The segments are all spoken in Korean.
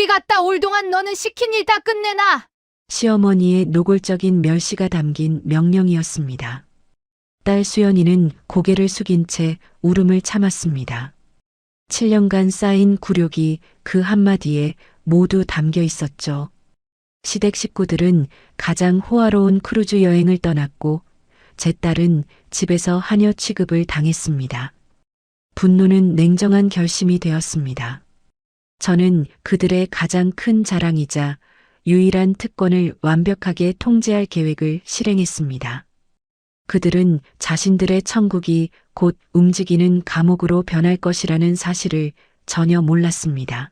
우리 갔다 올 동안 너는 시킨 일 다 끝내놔. 시어머니의 노골적인 멸시가 담긴 명령이었습니다. 딸 수연이는 고개를 숙인 채 울음을 참았습니다. 7년간 쌓인 굴욕이 그 한마디에 모두 담겨 있었죠. 시댁 식구들은 가장 호화로운 크루즈 여행을 떠났고 제 딸은 집에서 하녀 취급을 당했습니다. 분노는 냉정한 결심이 되었습니다. 저는 그들의 가장 큰 자랑이자 유일한 특권을 완벽하게 통제할 계획을 실행했습니다. 그들은 자신들의 천국이 곧 움직이는 감옥으로 변할 것이라는 사실을 전혀 몰랐습니다.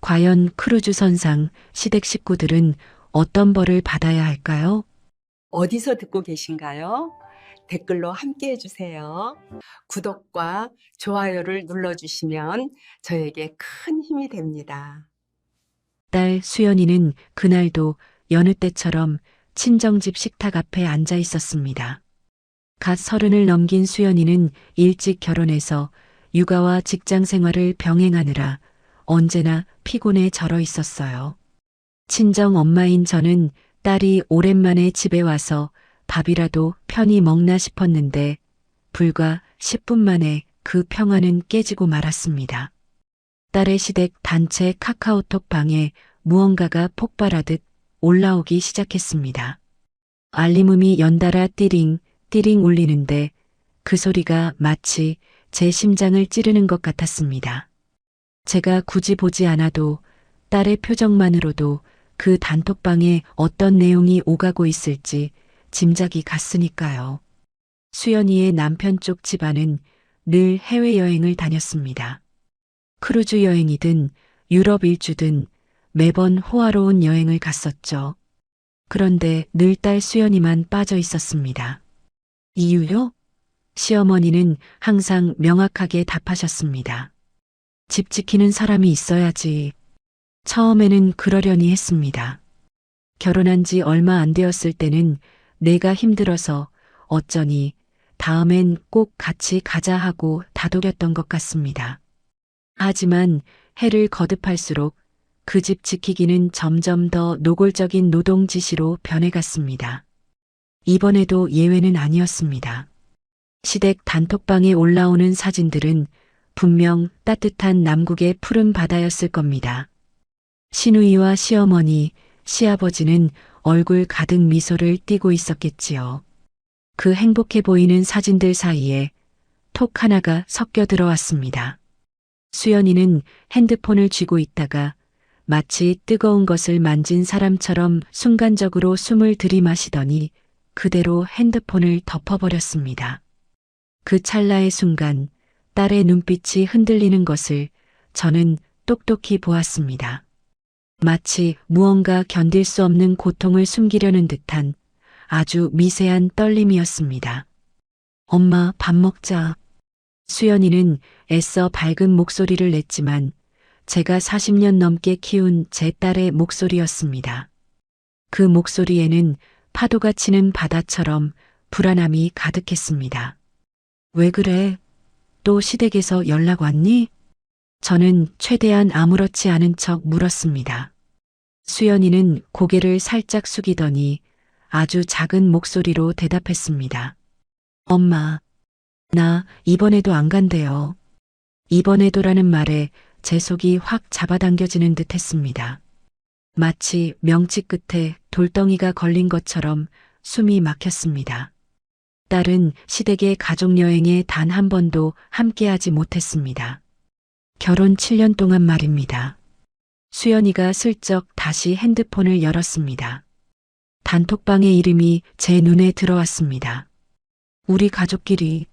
과연 크루즈선상 시댁 식구들은 어떤 벌을 받아야 할까요? 어디서 듣고 계신가요? 댓글로 함께 해주세요. 구독과 좋아요를 눌러주시면 저에게 큰 힘이 됩니다. 딸 수연이는 그날도 여느 때처럼 친정집 식탁 앞에 앉아 있었습니다. 갓 30을 넘긴 수연이는 일찍 결혼해서 육아와 직장 생활을 병행하느라 언제나 피곤에 절어 있었어요. 친정 엄마인 저는 딸이 오랜만에 집에 와서 밥이라도 편히 먹나 싶었는데 불과 10분 만에 그 평화는 깨지고 말았습니다. 딸의 시댁 단체 카카오톡 방에 무언가가 폭발하듯 올라오기 시작했습니다. 알림음이 연달아 띠링 띠링 울리는데 그 소리가 마치 제 심장을 찌르는 것 같았습니다. 제가 굳이 보지 않아도 딸의 표정만으로도 그 단톡방에 어떤 내용이 오가고 있을지 짐작이 갔으니까요. 수연이의 남편 쪽 집안은 늘 해외여행을 다녔습니다. 크루즈 여행이든 유럽 일주든 매번 호화로운 여행을 갔었죠. 그런데 늘 딸 수연이만 빠져 있었습니다. 이유요? 시어머니는 항상 명확하게 답하셨습니다. 집 지키는 사람이 있어야지. 처음에는 그러려니 했습니다. 결혼한 지 얼마 안 되었을 때는 내가 힘들어서 어쩌니 다음엔 꼭 같이 가자 하고 다독였던 것 같습니다. 하지만 해를 거듭할수록 그 집 지키기는 점점 더 노골적인 노동 지시로 변해갔습니다. 이번에도 예외는 아니었습니다. 시댁 단톡방에 올라오는 사진들은 분명 따뜻한 남국의 푸른 바다였을 겁니다. 시누이와 시어머니, 시아버지는 얼굴 가득 미소를 띠고 있었겠지요. 그 행복해 보이는 사진들 사이에 톡 하나가 섞여 들어왔습니다. 수연이는 핸드폰을 쥐고 있다가 마치 뜨거운 것을 만진 사람처럼 순간적으로 숨을 들이마시더니 그대로 핸드폰을 덮어버렸습니다. 그 찰나의 순간 딸의 눈빛이 흔들리는 것을 저는 똑똑히 보았습니다. 마치 무언가 견딜 수 없는 고통을 숨기려는 듯한 아주 미세한 떨림이었습니다. 엄마, 밥 먹자. 수연이는 애써 밝은 목소리를 냈지만 제가 40년 넘게 키운 제 딸의 목소리였습니다. 그 목소리에는 파도가 치는 바다처럼 불안함이 가득했습니다. 왜 그래? 또 시댁에서 연락 왔니? 저는 최대한 아무렇지 않은 척 물었습니다. 수연이는 고개를 살짝 숙이더니 아주 작은 목소리로 대답했습니다. 엄마, 나 이번에도 안 간대요. 이번에도라는 말에 제 속이 확 잡아당겨지는 듯 했습니다. 마치 명치 끝에 돌덩이가 걸린 것처럼 숨이 막혔습니다. 딸은 시댁의 가족여행에 단 한 번도 함께하지 못했습니다. 결혼 7년 동안 말입니다. 수연이가 슬쩍 다시 핸드폰을 열었습니다. 단톡방의 이름이 제 눈에 들어왔습니다. 우리 가족끼리.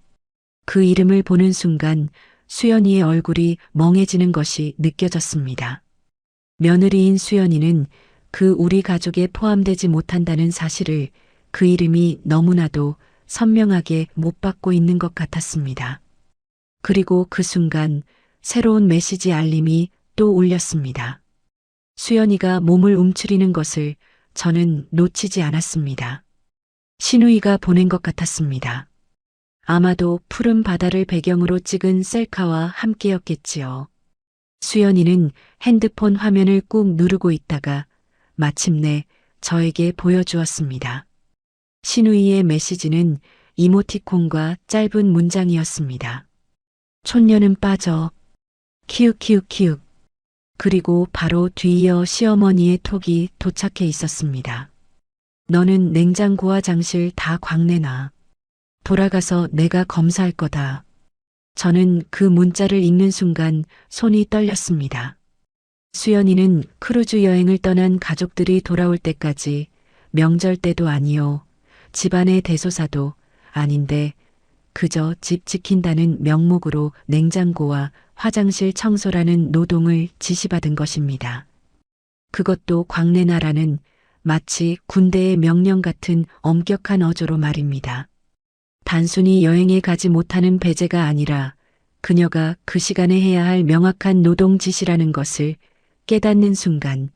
그 이름을 보는 순간 수연이의 얼굴이 멍해지는 것이 느껴졌습니다. 며느리인 수연이는 그 우리 가족에 포함되지 못한다는 사실을 그 이름이 너무나도 선명하게 못 받고 있는 것 같았습니다. 그리고 그 순간 새로운 메시지 알림이 또 울렸습니다. 수연이가 몸을 움츠리는 것을 저는 놓치지 않았습니다. 시누이가 보낸 것 같았습니다. 아마도 푸른 바다를 배경으로 찍은 셀카와 함께였겠지요. 수연이는 핸드폰 화면을 꾹 누르고 있다가 마침내 저에게 보여주었습니다. 신우이의 메시지는 이모티콘과 짧은 문장이었습니다. 촌년은 빠져. 키읔키읔키읔. 그리고 바로 뒤이어 시어머니의 톡이 도착해 있었습니다. 너는 냉장고와 장실 다 광내놔. 돌아가서 내가 검사할 거다. 저는 그 문자를 읽는 순간 손이 떨렸습니다. 수연이는 크루즈 여행을 떠난 가족들이 돌아올 때까지 명절 때도 아니요. 집안의 대소사도 아닌데 그저 집 지킨다는 명목으로 냉장고와 화장실 청소라는 노동을 지시받은 것입니다. 그것도 광내나라는 마치 군대의 명령 같은 엄격한 어조로 말입니다. 단순히 여행에 가지 못하는 배제가 아니라 그녀가 그 시간에 해야 할 명확한 노동 지시라는 것을 깨닫는 순간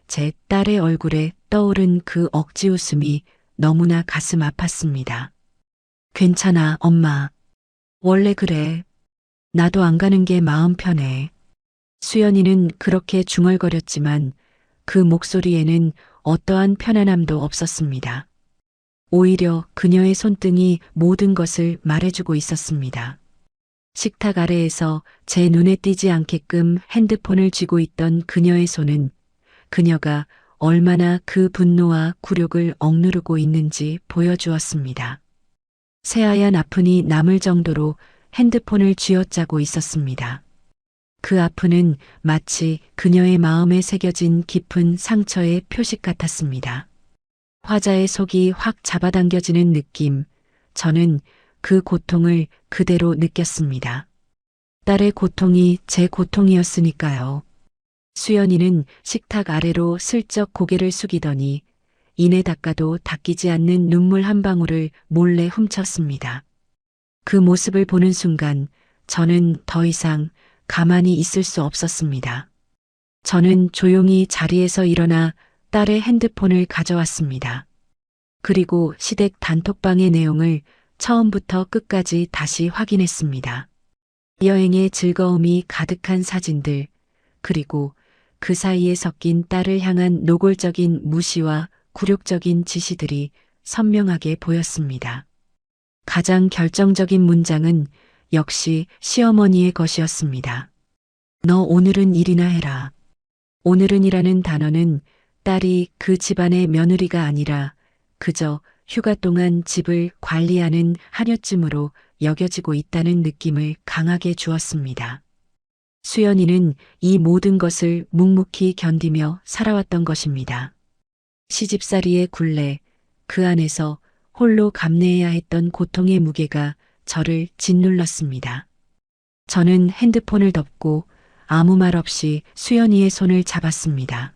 제 딸의 얼굴에 떠오른 그 억지 웃음이 너무나 가슴 아팠습니다. 괜찮아, 엄마. 원래 그래. 나도 안 가는 게 마음 편해. 수연이는 그렇게 중얼거렸지만 그 목소리에는 어떠한 편안함도 없었습니다. 오히려 그녀의 손등이 모든 것을 말해주고 있었습니다. 식탁 아래에서 제 눈에 띄지 않게끔 핸드폰을 쥐고 있던 그녀의 손은 그녀가 얼마나 그 분노와 굴욕을 억누르고 있는지 보여주었습니다. 새하얀 아픈이 남을 정도로 핸드폰을 쥐어짜고 있었습니다. 그 아픈은 마치 그녀의 마음에 새겨진 깊은 상처의 표식 같았습니다. 화자의 속이 확 잡아당겨지는 느낌, 저는 그 고통을 그대로 느꼈습니다. 딸의 고통이 제 고통이었으니까요. 수연이는 식탁 아래로 슬쩍 고개를 숙이더니 이내 닦아도 닦이지 않는 눈물 한 방울을 몰래 훔쳤습니다. 그 모습을 보는 순간 저는 더 이상 가만히 있을 수 없었습니다. 저는 조용히 자리에서 일어나 딸의 핸드폰을 가져왔습니다. 그리고 시댁 단톡방의 내용을 처음부터 끝까지 다시 확인했습니다. 여행의 즐거움이 가득한 사진들, 그리고 그 사이에 섞인 딸을 향한 노골적인 무시와 굴욕적인 지시들이 선명하게 보였습니다. 가장 결정적인 문장은 역시 시어머니의 것이었습니다. 너 오늘은 일이나 해라. 오늘은이라는 단어는 딸이 그 집안의 며느리가 아니라 그저 휴가 동안 집을 관리하는 하녀쯤으로 여겨지고 있다는 느낌을 강하게 주었습니다. 수연이는 이 모든 것을 묵묵히 견디며 살아왔던 것입니다. 시집살이의 굴레, 그 안에서 홀로 감내해야 했던 고통의 무게가 저를 짓눌렀습니다. 저는 핸드폰을 덮고 아무 말 없이 수연이의 손을 잡았습니다.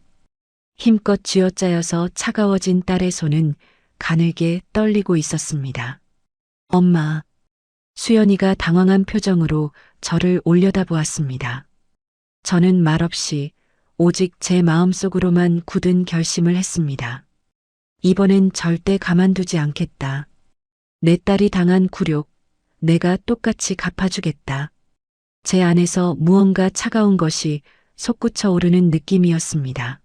힘껏 쥐어짜여서 차가워진 딸의 손은 가늘게 떨리고 있었습니다. 엄마. 수연이가 당황한 표정으로 저를 올려다보았습니다. 저는 말없이 오직 제 마음속으로만 굳은 결심을 했습니다. 이번엔 절대 가만두지 않겠다. 내 딸이 당한 굴욕, 내가 똑같이 갚아주겠다. 제 안에서 무언가 차가운 것이 솟구쳐 오르는 느낌이었습니다.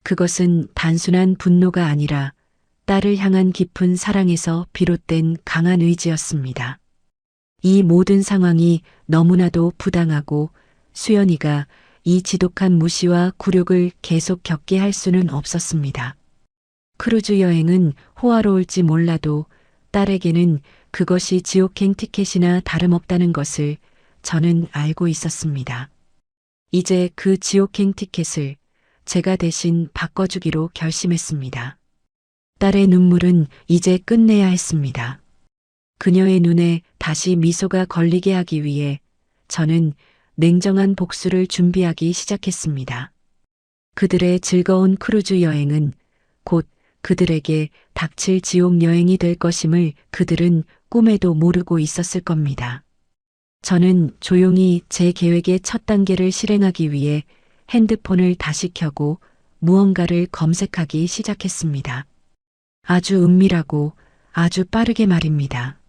그것은 단순한 분노가 아니라 딸을 향한 깊은 사랑에서 비롯된 강한 의지였습니다. 이 모든 상황이 너무나도 부당하고 수연이가 이 지독한 무시와 굴욕을 계속 겪게 할 수는 없었습니다. 크루즈 여행은 호화로울지 몰라도 딸에게는 그것이 지옥행 티켓이나 다름없다는 것을 저는 알고 있었습니다. 이제 그 지옥행 티켓을 제가 대신 바꿔주기로 결심했습니다. 딸의 눈물은 이제 끝내야 했습니다. 그녀의 눈에 다시 미소가 걸리게 하기 위해 저는 냉정한 복수를 준비하기 시작했습니다. 그들의 즐거운 크루즈 여행은 곧 그들에게 닥칠 지옥 여행이 될 것임을 그들은 꿈에도 모르고 있었을 겁니다. 저는 조용히 제 계획의 첫 단계를 실행하기 위해 핸드폰을 다시 켜고 무언가를 검색하기 시작했습니다. 아주 은밀하고 아주 빠르게 말입니다.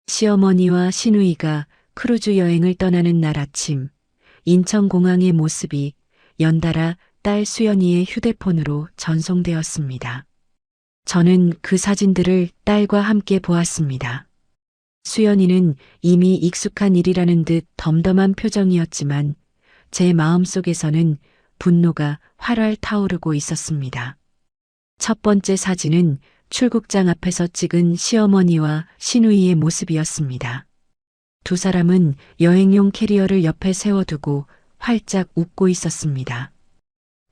시어머니와 시누이가 크루즈 여행을 떠나는 날 아침, 인천공항의 모습이 연달아 딸 수연이의 휴대폰으로 전송되었습니다. 저는 그 사진들을 딸과 함께 보았습니다. 수연이는 이미 익숙한 일이라는 듯 덤덤한 표정이었지만 제 마음속에서는 분노가 활활 타오르고 있었습니다. 첫 번째 사진은 출국장 앞에서 찍은 시어머니와 시누이의 모습이었습니다. 두 사람은 여행용 캐리어를 옆에 세워두고 활짝 웃고 있었습니다.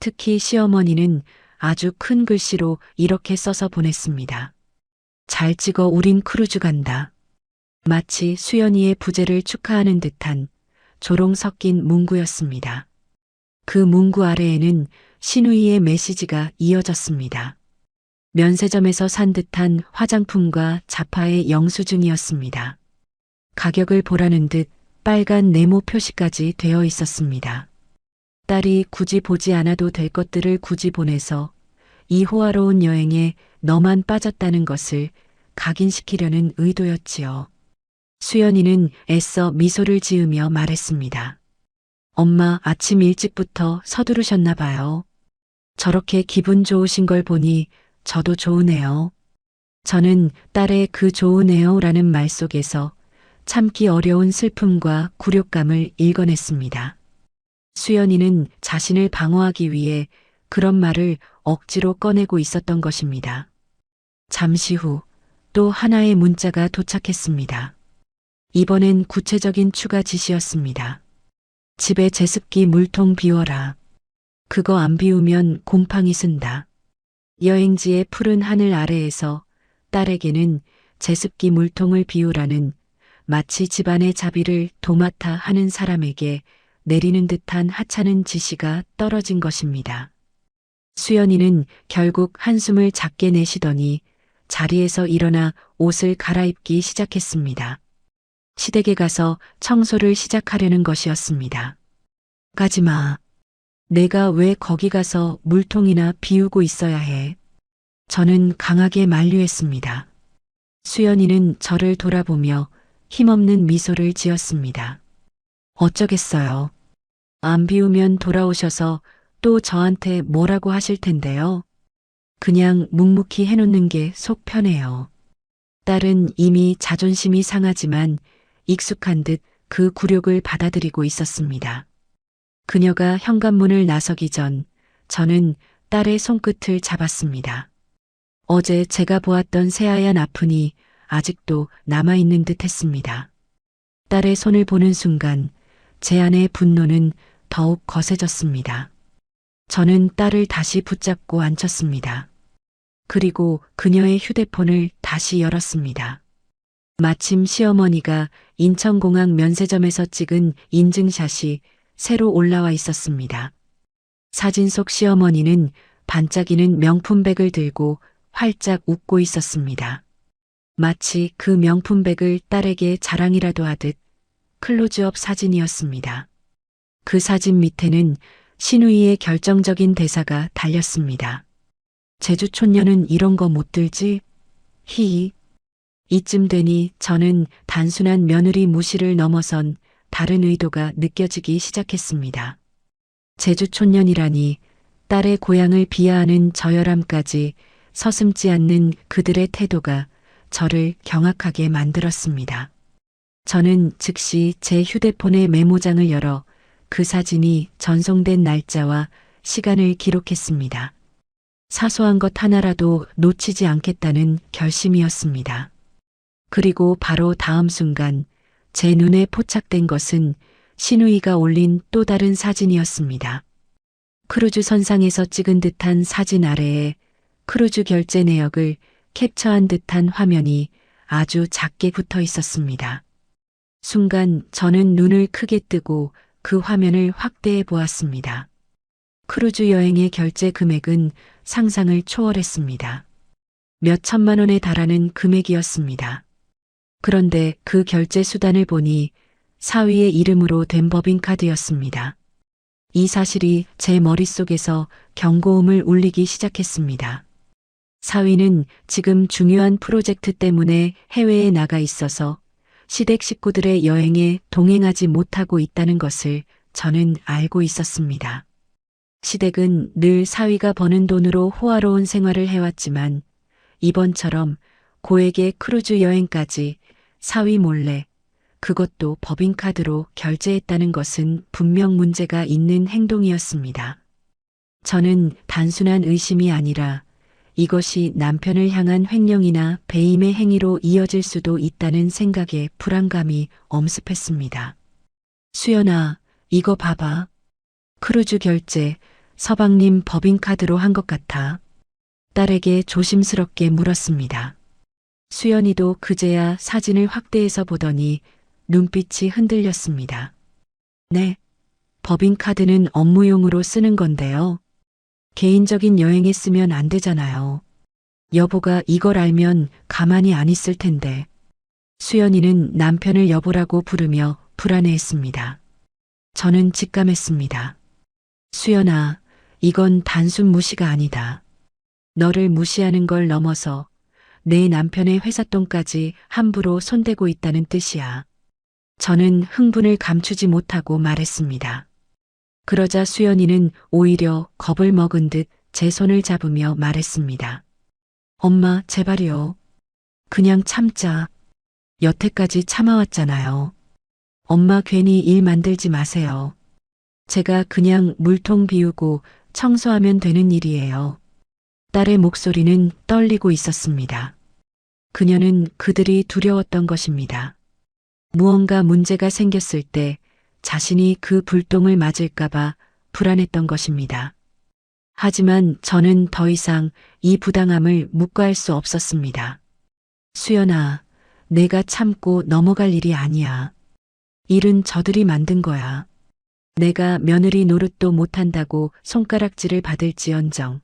특히 시어머니는 아주 큰 글씨로 이렇게 써서 보냈습니다. 잘 찍어 우린 크루즈 간다. 마치 수연이의 부재를 축하하는 듯한 조롱 섞인 문구였습니다. 그 문구 아래에는 시누이의 메시지가 이어졌습니다. 면세점에서 산 듯한 화장품과 자파의 영수증이었습니다. 가격을 보라는 듯 빨간 네모 표시까지 되어 있었습니다. 딸이 굳이 보지 않아도 될 것들을 굳이 보내서 이 호화로운 여행에 너만 빠졌다는 것을 각인시키려는 의도였지요. 수연이는 애써 미소를 지으며 말했습니다. 엄마 아침 일찍부터 서두르셨나 봐요. 저렇게 기분 좋으신 걸 보니 저도 좋으네요. 저는 딸의 그 좋으네요라는 말 속에서 참기 어려운 슬픔과 굴욕감을 읽어냈습니다. 수연이는 자신을 방어하기 위해 그런 말을 억지로 꺼내고 있었던 것입니다. 잠시 후 또 하나의 문자가 도착했습니다. 이번엔 구체적인 추가 지시였습니다. 집에 제습기 물통 비워라. 그거 안 비우면 곰팡이 쓴다. 여행지의 푸른 하늘 아래에서 딸에게는 제습기 물통을 비우라는 마치 집안의 자비를 도맡아 하는 사람에게 내리는 듯한 하찮은 지시가 떨어진 것입니다. 수연이는 결국 한숨을 작게 내쉬더니 자리에서 일어나 옷을 갈아입기 시작했습니다. 시댁에 가서 청소를 시작하려는 것이었습니다. 가지마. 내가 왜 거기 가서 물통이나 비우고 있어야 해. 저는 강하게 만류했습니다. 수연이는 저를 돌아보며 힘없는 미소를 지었습니다. 어쩌겠어요. 안 비우면 돌아오셔서 또 저한테 뭐라고 하실 텐데요. 그냥 묵묵히 해놓는 게 속 편해요. 딸은 이미 자존심이 상하지만 익숙한 듯 그 굴욕을 받아들이고 있었습니다. 그녀가 현관문을 나서기 전 저는 딸의 손끝을 잡았습니다. 어제 제가 보았던 새하얀 아픈이 아직도 남아있는 듯 했습니다. 딸의 손을 보는 순간 제 안의 분노는 더욱 거세졌습니다. 저는 딸을 다시 붙잡고 앉혔습니다. 그리고 그녀의 휴대폰을 다시 열었습니다. 마침 시어머니가 인천공항 면세점에서 찍은 인증샷이 새로 올라와 있었습니다. 사진 속 시어머니는 반짝이는 명품백을 들고 활짝 웃고 있었습니다. 마치 그 명품백을 딸에게 자랑이라도 하듯 클로즈업 사진이었습니다. 그 사진 밑에는 시누이의 결정적인 대사가 달렸습니다. 제주 촌녀는 이런 거 못 들지? 히히. 이쯤 되니 저는 단순한 며느리 무시를 넘어선 다른 의도가 느껴지기 시작했습니다. 제주 촌년이라니 딸의 고향을 비하하는 저열함까지 서슴지 않는 그들의 태도가 저를 경악하게 만들었습니다. 저는 즉시 제 휴대폰의 메모장을 열어 그 사진이 전송된 날짜와 시간을 기록했습니다. 사소한 것 하나라도 놓치지 않겠다는 결심이었습니다. 그리고 바로 다음 순간 제 눈에 포착된 것은 시누이가 올린 또 다른 사진이었습니다. 크루즈 선상에서 찍은 듯한 사진 아래에 크루즈 결제 내역을 캡처한 듯한 화면이 아주 작게 붙어 있었습니다. 순간 저는 눈을 크게 뜨고 그 화면을 확대해 보았습니다. 크루즈 여행의 결제 금액은 상상을 초월했습니다. 몇 천만 원에 달하는 금액이었습니다. 그런데 그 결제 수단을 보니 사위의 이름으로 된 법인카드였습니다. 이 사실이 제 머릿속에서 경고음을 울리기 시작했습니다. 사위는 지금 중요한 프로젝트 때문에 해외에 나가 있어서 시댁 식구들의 여행에 동행하지 못하고 있다는 것을 저는 알고 있었습니다. 시댁은 늘 사위가 버는 돈으로 호화로운 생활을 해왔지만 이번처럼 고액의 크루즈 여행까지 사위 몰래 그것도 법인카드로 결제했다는 것은 분명 문제가 있는 행동이었습니다. 저는 단순한 의심이 아니라 이것이 남편을 향한 횡령이나 배임의 행위로 이어질 수도 있다는 생각에 불안감이 엄습했습니다. 수연아, 이거 봐봐. 크루즈 결제 서방님 법인카드로 한 것 같아. 딸에게 조심스럽게 물었습니다. 수연이도 그제야 사진을 확대해서 보더니 눈빛이 흔들렸습니다. 네, 법인카드는 업무용으로 쓰는 건데요. 개인적인 여행에 쓰면 안 되잖아요. 여보가 이걸 알면 가만히 안 있을 텐데. 수연이는 남편을 여보라고 부르며 불안해했습니다. 저는 직감했습니다. 수연아, 이건 단순 무시가 아니다. 너를 무시하는 걸 넘어서 내 남편의 회삿돈까지 함부로 손대고 있다는 뜻이야. 저는 흥분을 감추지 못하고 말했습니다. 그러자 수연이는 오히려 겁을 먹은 듯 제 손을 잡으며 말했습니다. 엄마, 제발요. 그냥 참자. 여태까지 참아왔잖아요. 엄마 괜히 일 만들지 마세요. 제가 그냥 물통 비우고 청소하면 되는 일이에요. 딸의 목소리는 떨리고 있었습니다. 그녀는 그들이 두려웠던 것입니다. 무언가 문제가 생겼을 때 자신이 그 불똥을 맞을까봐 불안했던 것입니다. 하지만 저는 더 이상 이 부당함을 묵과할 수 없었습니다. 수연아, 내가 참고 넘어갈 일이 아니야. 일은 저들이 만든 거야. 내가 며느리 노릇도 못한다고 손가락질을 받을지언정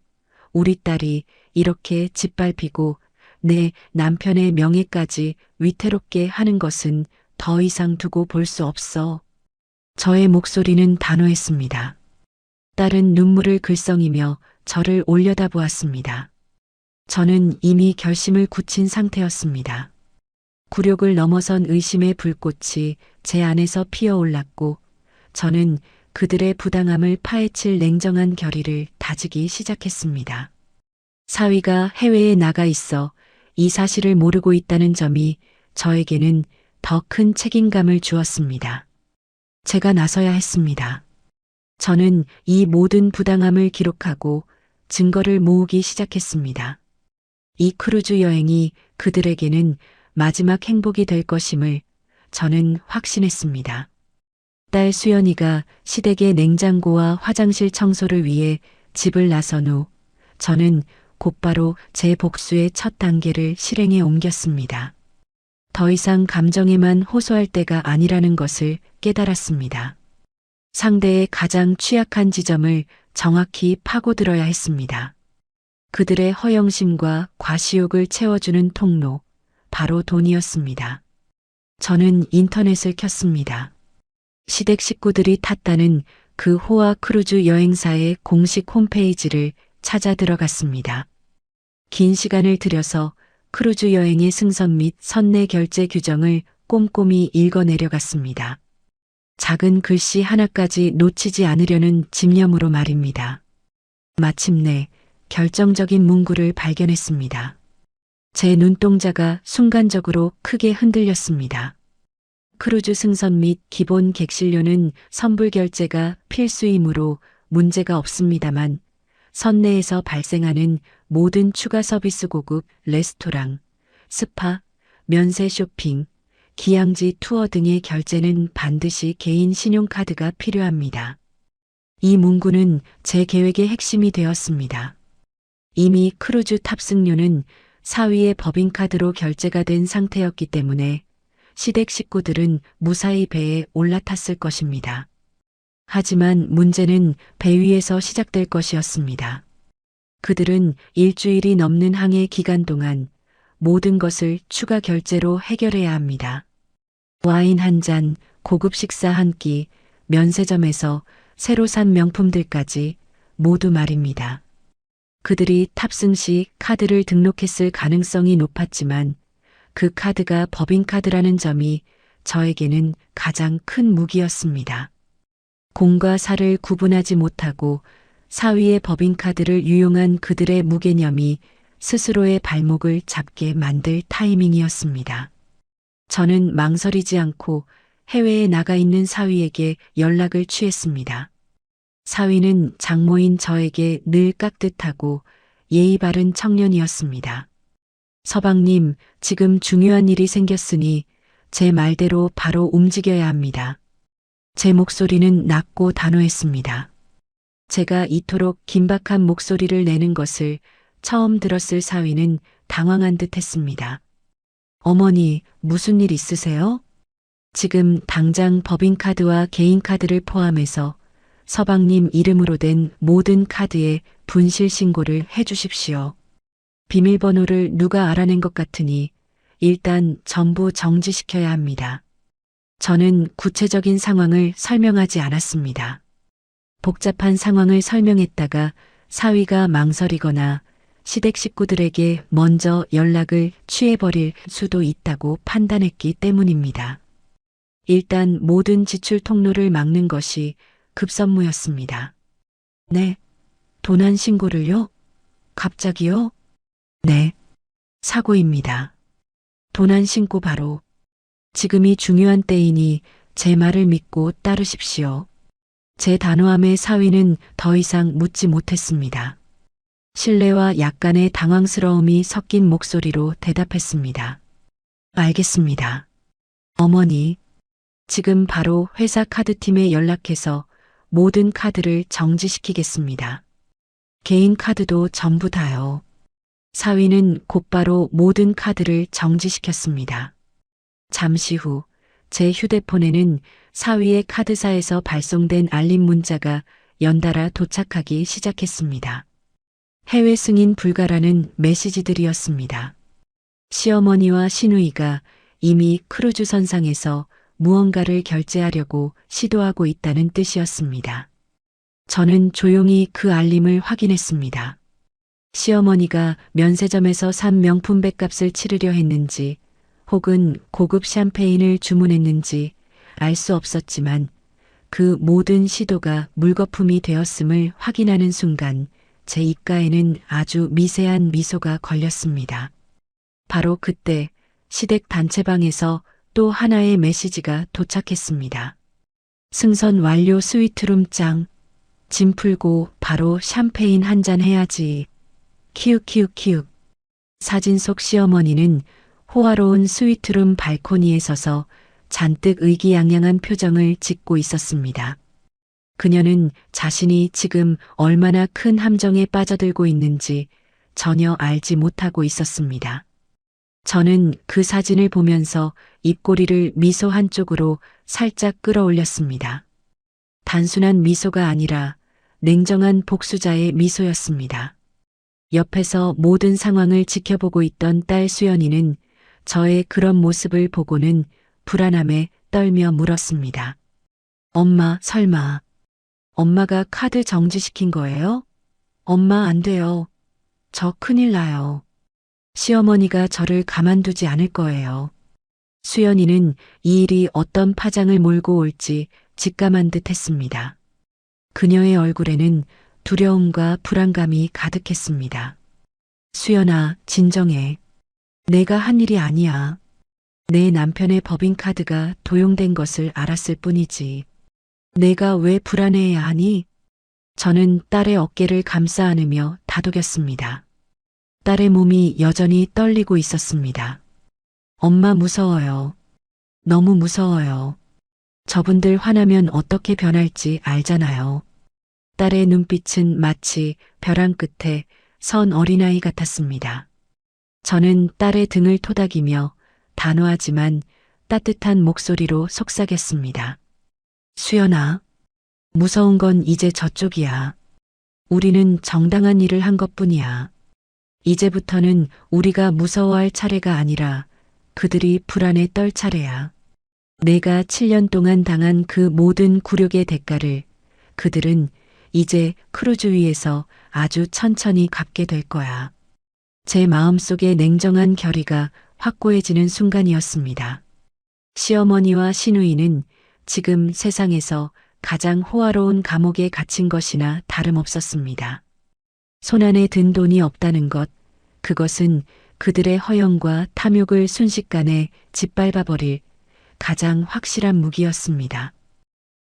우리 딸이 이렇게 짓밟히고 내 남편의 명예까지 위태롭게 하는 것은 더 이상 두고 볼 수 없어. 저의 목소리는 단호했습니다. 딸은 눈물을 글썽이며 저를 올려다보았습니다. 저는 이미 결심을 굳힌 상태였습니다. 굴욕을 넘어선 의심의 불꽃이 제 안에서 피어올랐고 저는 그들의 부당함을 파헤칠 냉정한 결의를 다지기 시작했습니다. 사위가 해외에 나가 있어 이 사실을 모르고 있다는 점이 저에게는 더 큰 책임감을 주었습니다. 제가 나서야 했습니다. 저는 이 모든 부당함을 기록하고 증거를 모으기 시작했습니다. 이 크루즈 여행이 그들에게는 마지막 행복이 될 것임을 저는 확신했습니다. 딸 수연이가 시댁의 냉장고와 화장실 청소를 위해 집을 나선 후 저는 곧바로 제 복수의 첫 단계를 실행에 옮겼습니다. 더 이상 감정에만 호소할 때가 아니라는 것을 깨달았습니다. 상대의 가장 취약한 지점을 정확히 파고들어야 했습니다. 그들의 허영심과 과시욕을 채워주는 통로, 바로 돈이었습니다. 저는 인터넷을 켰습니다. 시댁 식구들이 탔다는 그 호화 크루즈 여행사의 공식 홈페이지를 찾아 들어갔습니다. 긴 시간을 들여서 크루즈 여행의 승선 및 선내 결제 규정을 꼼꼼히 읽어 내려갔습니다. 작은 글씨 하나까지 놓치지 않으려는 집념으로 말입니다. 마침내 결정적인 문구를 발견했습니다. 제 눈동자가 순간적으로 크게 흔들렸습니다. 크루즈 승선 및 기본 객실료는 선불 결제가 필수이므로 문제가 없습니다만 선내에서 발생하는 모든 추가 서비스 고급 레스토랑, 스파, 면세 쇼핑, 기양지 투어 등의 결제는 반드시 개인 신용카드가 필요합니다. 이 문구는 제 계획의 핵심이 되었습니다. 이미 크루즈 탑승료는 사위의 법인카드로 결제가 된 상태였기 때문에 시댁 식구들은 무사히 배에 올라탔을 것입니다. 하지만 문제는 배 위에서 시작될 것이었습니다. 그들은 일주일이 넘는 항해 기간 동안 모든 것을 추가 결제로 해결해야 합니다. 와인 한 잔, 고급 식사 한 끼, 면세점에서 새로 산 명품들까지 모두 말입니다. 그들이 탑승 시 카드를 등록했을 가능성이 높았지만 그 카드가 법인카드라는 점이 저에게는 가장 큰 무기였습니다. 공과 사를 구분하지 못하고 사위의 법인카드를 유용한 그들의 무개념이 스스로의 발목을 잡게 만들 타이밍이었습니다. 저는 망설이지 않고 해외에 나가 있는 사위에게 연락을 취했습니다. 사위는 장모인 저에게 늘 깍듯하고 예의 바른 청년이었습니다. 서방님, 지금 중요한 일이 생겼으니 제 말대로 바로 움직여야 합니다. 제 목소리는 낮고 단호했습니다. 제가 이토록 긴박한 목소리를 내는 것을 처음 들었을 사위는 당황한 듯 했습니다. 어머니, 무슨 일 있으세요? 지금 당장 법인카드와 개인카드를 포함해서 서방님 이름으로 된 모든 카드에 분실 신고를 해 주십시오. 비밀번호를 누가 알아낸 것 같으니 일단 전부 정지시켜야 합니다. 저는 구체적인 상황을 설명하지 않았습니다. 복잡한 상황을 설명했다가 사위가 망설이거나 시댁 식구들에게 먼저 연락을 취해버릴 수도 있다고 판단했기 때문입니다. 일단 모든 지출 통로를 막는 것이 급선무였습니다. 네, 도난 신고를요? 갑자기요? 네, 사고입니다. 도난 신고 바로. 지금이 중요한 때이니 제 말을 믿고 따르십시오. 제 단호함에 사위는 더 이상 묻지 못했습니다. 신뢰와 약간의 당황스러움이 섞인 목소리로 대답했습니다. 알겠습니다. 어머니, 지금 바로 회사 카드팀에 연락해서 모든 카드를 정지시키겠습니다. 개인 카드도 전부 다요. 사위는 곧바로 모든 카드를 정지시켰습니다. 잠시 후 제 휴대폰에는 사위의 카드사에서 발송된 알림 문자가 연달아 도착하기 시작했습니다. 해외 승인 불가라는 메시지들이었습니다. 시어머니와 시누이가 이미 크루즈 선상에서 무언가를 결제하려고 시도하고 있다는 뜻이었습니다. 저는 조용히 그 알림을 확인했습니다. 시어머니가 면세점에서 산 명품 백값을 치르려 했는지 혹은 고급 샴페인을 주문했는지 알 수 없었지만 그 모든 시도가 물거품이 되었음을 확인하는 순간 제 입가에는 아주 미세한 미소가 걸렸습니다. 바로 그때 시댁 단체방에서 또 하나의 메시지가 도착했습니다. 승선 완료 스위트룸 짱. 짐 풀고 바로 샴페인 한 잔 해야지. 키읔키읔키읔. 사진 속 시어머니는 호화로운 스위트룸 발코니에 서서 잔뜩 의기양양한 표정을 짓고 있었습니다. 그녀는 자신이 지금 얼마나 큰 함정에 빠져들고 있는지 전혀 알지 못하고 있었습니다. 저는 그 사진을 보면서 입꼬리를 미소 한쪽으로 살짝 끌어올렸습니다. 단순한 미소가 아니라 냉정한 복수자의 미소였습니다. 옆에서 모든 상황을 지켜보고 있던 딸 수연이는 저의 그런 모습을 보고는 불안함에 떨며 물었습니다. 엄마, 설마 엄마가 카드 정지시킨 거예요? 엄마 안 돼요. 저 큰일 나요. 시어머니가 저를 가만두지 않을 거예요. 수연이는 이 일이 어떤 파장을 몰고 올지 직감한 듯 했습니다. 그녀의 얼굴에는 두려움과 불안감이 가득했습니다. 수연아, 진정해. 내가 한 일이 아니야. 내 남편의 법인카드가 도용된 것을 알았을 뿐이지. 내가 왜 불안해야 하니? 저는 딸의 어깨를 감싸 안으며 다독였습니다. 딸의 몸이 여전히 떨리고 있었습니다. 엄마 무서워요. 너무 무서워요. 저분들 화나면 어떻게 변할지 알잖아요. 딸의 눈빛은 마치 벼랑 끝에 선 어린아이 같았습니다. 저는 딸의 등을 토닥이며 단호하지만 따뜻한 목소리로 속삭였습니다. 수연아, 무서운 건 이제 저쪽이야. 우리는 정당한 일을 한 것뿐이야. 이제부터는 우리가 무서워할 차례가 아니라 그들이 불안에 떨 차례야. 내가 7년 동안 당한 그 모든 굴욕의 대가를 그들은 이제 크루즈 위에서 아주 천천히 갚게 될 거야. 제 마음속의 냉정한 결의가 확고해지는 순간이었습니다. 시어머니와 시누이는 지금 세상에서 가장 호화로운 감옥에 갇힌 것이나 다름없었습니다. 손안에 든 돈이 없다는 것, 그것은 그들의 허영과 탐욕을 순식간에 짓밟아버릴 가장 확실한 무기였습니다.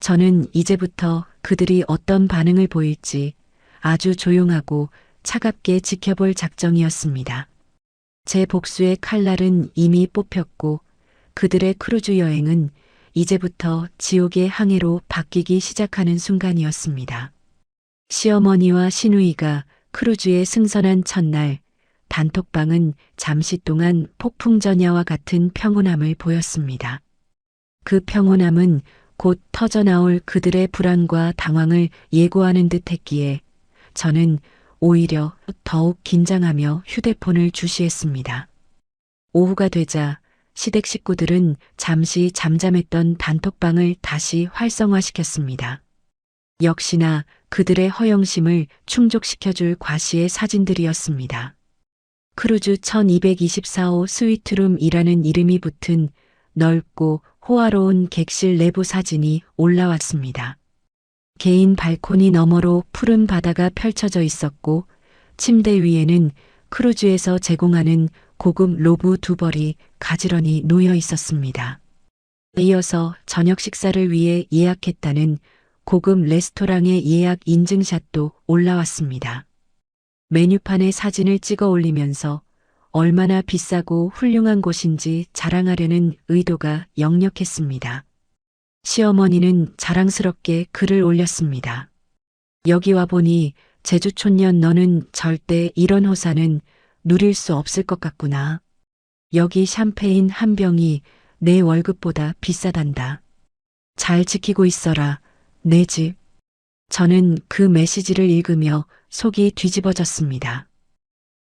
저는 이제부터 그들이 어떤 반응을 보일지 아주 조용하고 차갑게 지켜볼 작정이었습니다. 제 복수의 칼날은 이미 뽑혔고 그들의 크루즈 여행은 이제부터 지옥의 항해로 바뀌기 시작하는 순간이었습니다. 시어머니와 시누이가 크루즈에 승선한 첫날, 단톡방은 잠시 동안 폭풍전야와 같은 평온함을 보였습니다. 그 평온함은 곧 터져나올 그들의 불안과 당황을 예고하는 듯 했기에 저는 오히려 더욱 긴장하며 휴대폰을 주시했습니다. 오후가 되자 시댁 식구들은 잠시 잠잠했던 단톡방을 다시 활성화시켰습니다. 역시나 그들의 허영심을 충족시켜줄 과시의 사진들이었습니다. 크루즈 1224호 스위트룸이라는 이름이 붙은 넓고 호화로운 객실 내부 사진이 올라왔습니다. 개인 발코니 너머로 푸른 바다가 펼쳐져 있었고 침대 위에는 크루즈에서 제공하는 고급 로브 두 벌이 가지런히 놓여 있었습니다. 이어서 저녁 식사를 위해 예약했다는 고급 레스토랑의 예약 인증샷도 올라왔습니다. 메뉴판에 사진을 찍어 올리면서 얼마나 비싸고 훌륭한 곳인지 자랑하려는 의도가 역력했습니다. 시어머니는 자랑스럽게 글을 올렸습니다. 여기 와보니 제주촌년 너는 절대 이런 호사는 누릴 수 없을 것 같구나. 여기 샴페인 한 병이 내 월급보다 비싸단다. 잘 지키고 있어라, 내 집. 저는 그 메시지를 읽으며 속이 뒤집어졌습니다.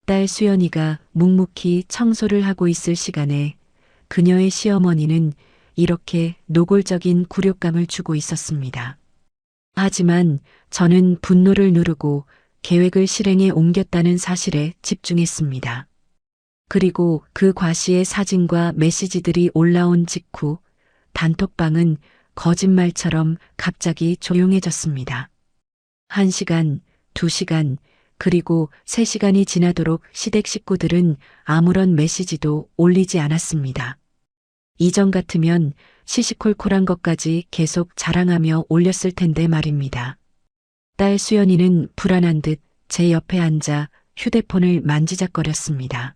딸 수연이가 묵묵히 청소를 하고 있을 시간에 그녀의 시어머니는 이렇게 노골적인 굴욕감을 주고 있었습니다. 하지만 저는 분노를 누르고 계획을 실행에 옮겼다는 사실에 집중했습니다. 그리고 그 과시의 사진과 메시지들이 올라온 직후 단톡방은 거짓말처럼 갑자기 조용해졌습니다. 1시간, 2시간, 그리고 3시간이 지나도록 시댁 식구들은 아무런 메시지도 올리지 않았습니다. 이전 같으면 시시콜콜한 것까지 계속 자랑하며 올렸을 텐데 말입니다. 딸 수연이는 불안한 듯 제 옆에 앉아 휴대폰을 만지작거렸습니다.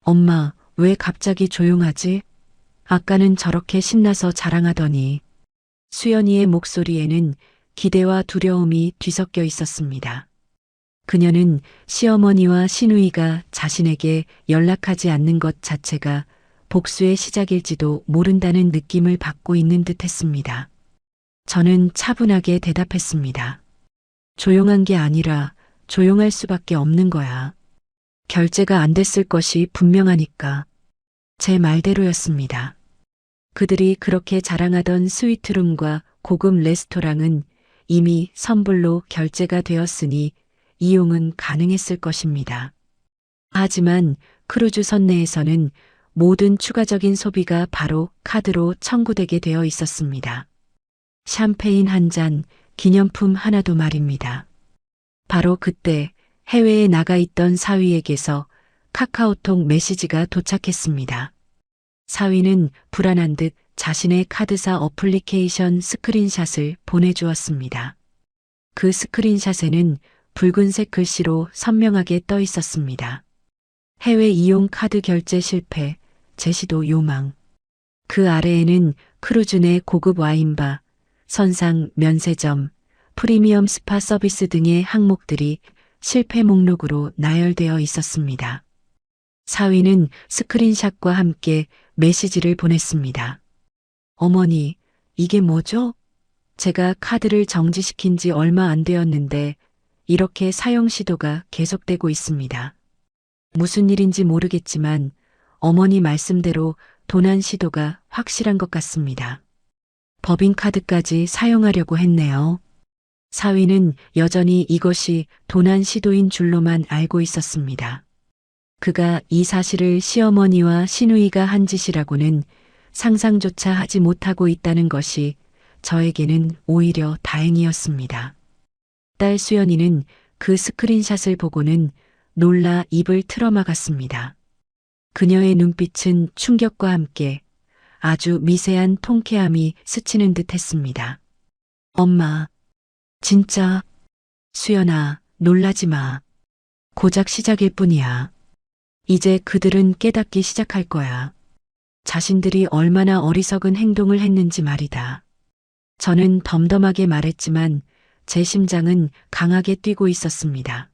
엄마, 왜 갑자기 조용하지? 아까는 저렇게 신나서 자랑하더니. 수연이의 목소리에는 기대와 두려움이 뒤섞여 있었습니다. 그녀는 시어머니와 시누이가 자신에게 연락하지 않는 것 자체가 복수의 시작일지도 모른다는 느낌을 받고 있는 듯 했습니다. 저는 차분하게 대답했습니다. 조용한 게 아니라 조용할 수밖에 없는 거야. 결제가 안 됐을 것이 분명하니까. 제 말대로였습니다. 그들이 그렇게 자랑하던 스위트룸과 고급 레스토랑은 이미 선불로 결제가 되었으니 이용은 가능했을 것입니다. 하지만 크루즈 선내에서는 모든 추가적인 소비가 바로 카드로 청구되게 되어 있었습니다. 샴페인 한 잔, 기념품 하나도 말입니다. 바로 그때 해외에 나가 있던 사위에게서 카카오톡 메시지가 도착했습니다. 사위는 불안한 듯 자신의 카드사 어플리케이션 스크린샷을 보내주었습니다. 그 스크린샷에는 붉은색 글씨로 선명하게 떠 있었습니다. 해외 이용 카드 결제 실패, 제시도 요망. 그 아래에는 크루즈 내 고급 와인바, 선상 면세점, 프리미엄 스파 서비스 등의 항목들이 실패 목록으로 나열되어 있었습니다. 사위는 스크린샷과 함께 메시지를 보냈습니다. 어머니, 이게 뭐죠? 제가 카드를 정지시킨 지 얼마 안 되었는데 이렇게 사용 시도가 계속되고 있습니다. 무슨 일인지 모르겠지만 어머니 말씀대로 도난 시도가 확실한 것 같습니다. 법인카드까지 사용하려고 했네요. 사위는 여전히 이것이 도난 시도인 줄로만 알고 있었습니다. 그가 이 사실을 시어머니와 시누이가 한 짓이라고는 상상조차 하지 못하고 있다는 것이 저에게는 오히려 다행이었습니다. 딸 수연이는 그 스크린샷을 보고는 놀라 입을 틀어막았습니다. 그녀의 눈빛은 충격과 함께 아주 미세한 통쾌함이 스치는 듯 했습니다. 엄마, 진짜, 수연아, 놀라지 마. 고작 시작일 뿐이야. 이제 그들은 깨닫기 시작할 거야. 자신들이 얼마나 어리석은 행동을 했는지 말이다. 저는 덤덤하게 말했지만 제 심장은 강하게 뛰고 있었습니다.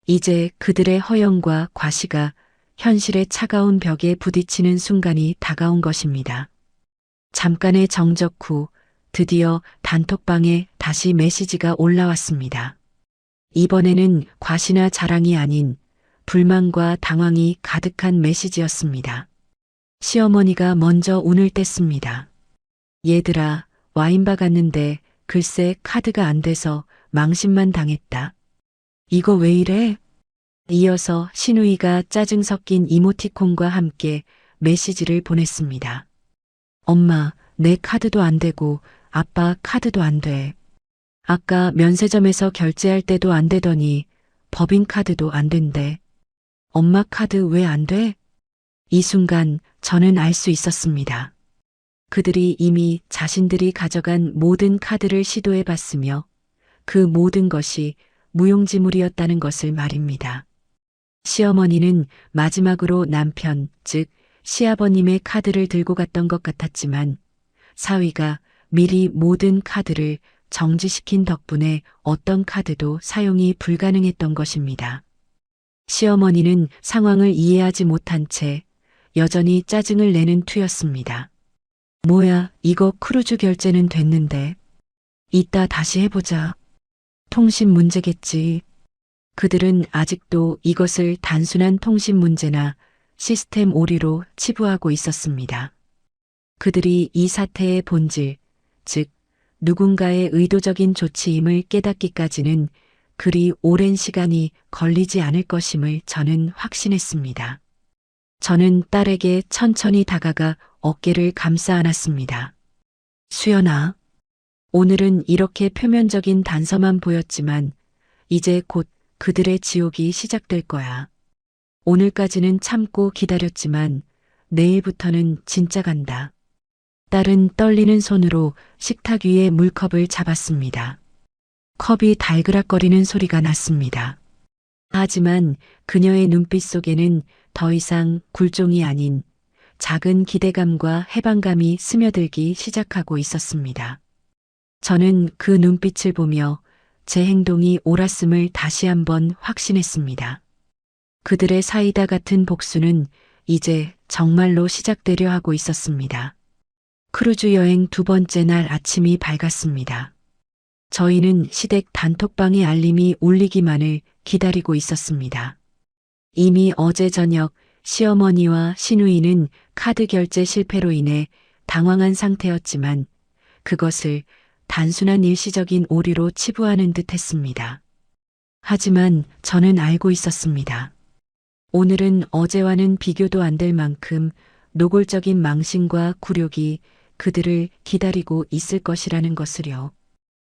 이제 그들의 허영과 과시가 현실의 차가운 벽에 부딪히는 순간이 다가온 것입니다. 잠깐의 정적 후 드디어 단톡방에 다시 메시지가 올라왔습니다. 이번에는 과시나 자랑이 아닌 불만과 당황이 가득한 메시지였습니다. 시어머니가 먼저 운을 뗐습니다. 얘들아, 와인바 갔는데 글쎄 카드가 안 돼서 망신만 당했다. 이거 왜 이래? 이어서 신우이가 짜증 섞인 이모티콘과 함께 메시지를 보냈습니다. 엄마, 내 카드도 안 되고 아빠 카드도 안 돼. 아까 면세점에서 결제할 때도 안 되더니 법인카드도 안 된대. 엄마 카드 왜 안 돼? 이 순간 저는 알 수 있었습니다. 그들이 이미 자신들이 가져간 모든 카드를 시도해 봤으며 그 모든 것이 무용지물이었다는 것을 말입니다. 시어머니는 마지막으로 남편, 즉 시아버님의 카드를 들고 갔던 것 같았지만 사위가 미리 모든 카드를 정지시킨 덕분에 어떤 카드도 사용이 불가능했던 것입니다. 시어머니는 상황을 이해하지 못한 채 여전히 짜증을 내는 투였습니다. 뭐야, 이거 크루즈 결제는 됐는데. 이따 다시 해보자. 통신 문제겠지. 그들은 아직도 이것을 단순한 통신 문제나 시스템 오류로 치부하고 있었습니다. 그들이 이 사태의 본질, 즉 누군가의 의도적인 조치임을 깨닫기까지는 그리 오랜 시간이 걸리지 않을 것임을 저는 확신했습니다. 저는 딸에게 천천히 다가가 어깨를 감싸 안았습니다. 수연아, 오늘은 이렇게 표면적인 단서만 보였지만 이제 곧 그들의 지옥이 시작될 거야. 오늘까지는 참고 기다렸지만 내일부터는 진짜 간다. 딸은 떨리는 손으로 식탁 위에 물컵을 잡았습니다. 컵이 달그락거리는 소리가 났습니다. 하지만 그녀의 눈빛 속에는 더 이상 굴종이 아닌 작은 기대감과 해방감이 스며들기 시작하고 있었습니다. 저는 그 눈빛을 보며 제 행동이 옳았음을 다시 한번 확신했습니다. 그들의 사이다 같은 복수는 이제 정말로 시작되려 하고 있었습니다. 크루즈 여행 두 번째 날 아침이 밝았습니다. 저희는 시댁 단톡방의 알림이 울리기만을 기다리고 있었습니다. 이미 어제 저녁 시어머니와 시누이는 카드 결제 실패로 인해 당황한 상태였지만 그것을 단순한 일시적인 오류로 치부하는 듯 했습니다. 하지만 저는 알고 있었습니다. 오늘은 어제와는 비교도 안 될 만큼 노골적인 망신과 굴욕이 그들을 기다리고 있을 것이라는 것을요.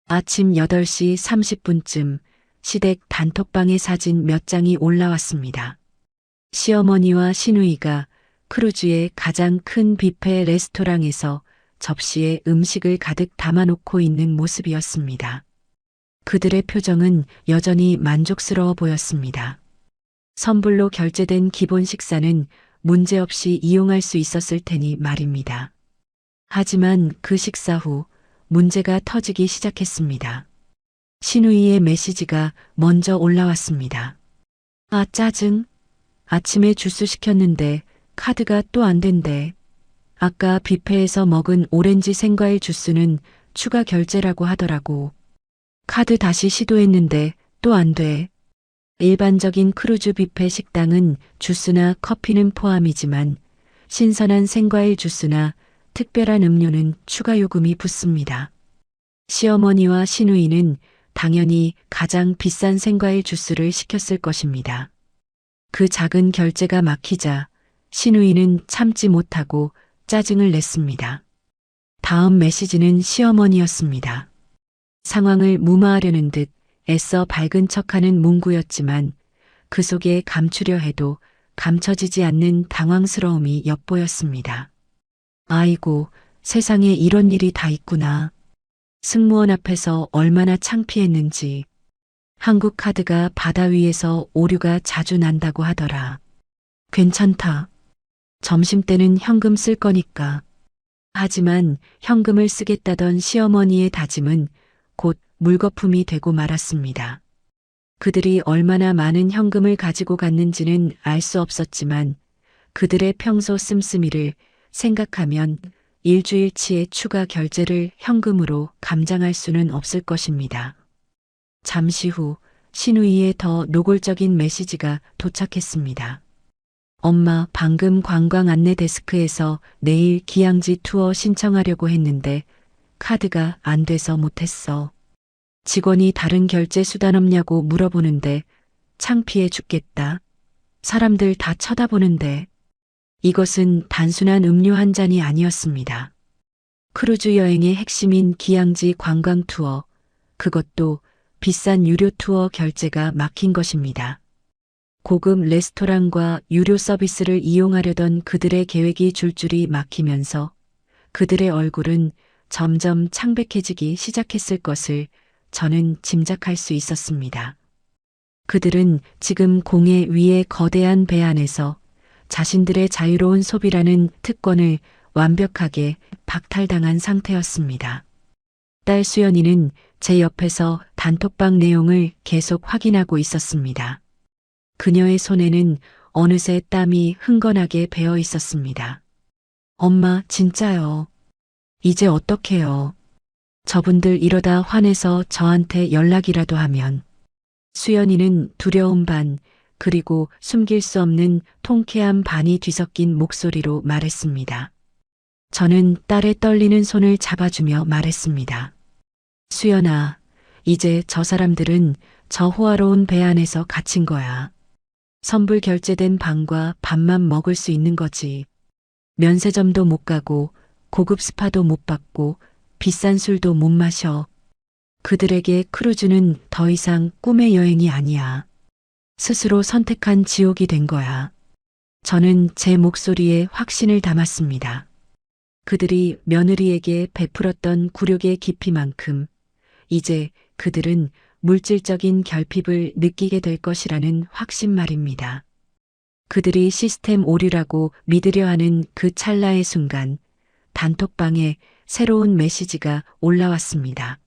아침 8시 30분쯤 시댁 단톡방에 사진 몇 장이 올라왔습니다. 시어머니와 시누이가 크루즈의 가장 큰 뷔페 레스토랑에서 접시에 음식을 가득 담아놓고 있는 모습이었습니다. 그들의 표정은 여전히 만족스러워 보였습니다. 선불로 결제된 기본 식사는 문제없이 이용할 수 있었을 테니 말입니다. 하지만 그 식사 후 문제가 터지기 시작했습니다. 시누이의 메시지가 먼저 올라왔습니다. 아, 짜증. 아침에 주스 시켰는데 카드가 또 안 된대. 아까 뷔페에서 먹은 오렌지 생과일 주스는 추가 결제라고 하더라고. 카드 다시 시도했는데 또 안 돼. 일반적인 크루즈 뷔페 식당은 주스나 커피는 포함이지만 신선한 생과일 주스나 특별한 음료는 추가 요금이 붙습니다. 시어머니와 시누이는 당연히 가장 비싼 생과일 주스를 시켰을 것입니다. 그 작은 결제가 막히자 시누이는 참지 못하고 짜증을 냈습니다. 다음 메시지는 시어머니였습니다. 상황을 무마하려는 듯 애써 밝은 척하는 문구였지만 그 속에 감추려 해도 감춰지지 않는 당황스러움이 엿보였습니다. 아이고, 세상에 이런 일이 다 있구나. 승무원 앞에서 얼마나 창피했는지. 한국 카드가 바다 위에서 오류가 자주 난다고 하더라. 괜찮다. 점심때는 현금 쓸 거니까. 하지만 현금을 쓰겠다던 시어머니의 다짐은 곧 물거품이 되고 말았습니다. 그들이 얼마나 많은 현금을 가지고 갔는지는 알 수 없었지만 그들의 평소 씀씀이를 생각하면 일주일치의 추가 결제를 현금으로 감장할 수는 없을 것입니다. 잠시 후 신우이의 더 노골적인 메시지가 도착했습니다. 엄마, 방금 관광 안내 데스크에서 내일 기양지 투어 신청하려고 했는데 카드가 안 돼서 못했어. 직원이 다른 결제 수단 없냐고 물어보는데 창피해 죽겠다. 사람들 다 쳐다보는데. 이것은 단순한 음료 한 잔이 아니었습니다. 크루즈 여행의 핵심인 기양지 관광 투어, 그것도 비싼 유료 투어 결제가 막힌 것입니다. 고급 레스토랑과 유료 서비스를 이용하려던 그들의 계획이 줄줄이 막히면서 그들의 얼굴은 점점 창백해지기 시작했을 것을 저는 짐작할 수 있었습니다. 그들은 지금 공해 위의 거대한 배 안에서 자신들의 자유로운 소비라는 특권을 완벽하게 박탈당한 상태였습니다. 딸 수연이는 제 옆에서 단톡방 내용을 계속 확인하고 있었습니다. 그녀의 손에는 어느새 땀이 흥건하게 배어 있었습니다. 엄마, 진짜요. 이제 어떡해요. 저분들 이러다 화내서 저한테 연락이라도 하면. 수연이는 두려움 반, 그리고 숨길 수 없는 통쾌함 반이 뒤섞인 목소리로 말했습니다. 저는 딸의 떨리는 손을 잡아주며 말했습니다. 수연아, 이제 저 사람들은 저 호화로운 배 안에서 갇힌 거야. 선불 결제된 방과 밥만 먹을 수 있는 거지. 면세점도 못 가고 고급 스파도 못 받고 비싼 술도 못 마셔. 그들에게 크루즈는 더 이상 꿈의 여행이 아니야. 스스로 선택한 지옥이 된 거야. 저는 제 목소리에 확신을 담았습니다. 그들이 며느리에게 베풀었던 굴욕의 깊이만큼 이제 그들은 물질적인 결핍을 느끼게 될 것이라는 확신 말입니다. 그들이 시스템 오류라고 믿으려 하는 그 찰나의 순간 단톡방에 새로운 메시지가 올라왔습니다.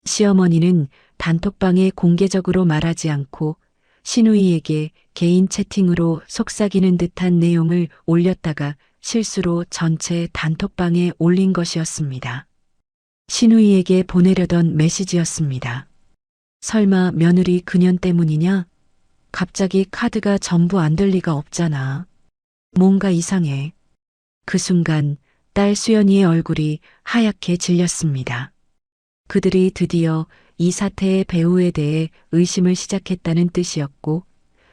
시어머니는 단톡방에 공개적으로 말하지 않고 신우이에게 개인 채팅으로 속삭이는 듯한 내용을 올렸다가 실수로 전체 단톡방에 올린 것이었습니다. 신우이에게 보내려던 메시지였습니다. 설마 며느리 그년 때문이냐? 갑자기 카드가 전부 안 될 리가 없잖아. 뭔가 이상해. 그 순간 딸 수연이의 얼굴이 하얗게 질렸습니다. 그들이 드디어 이 사태의 배후에 대해 의심을 시작했다는 뜻이었고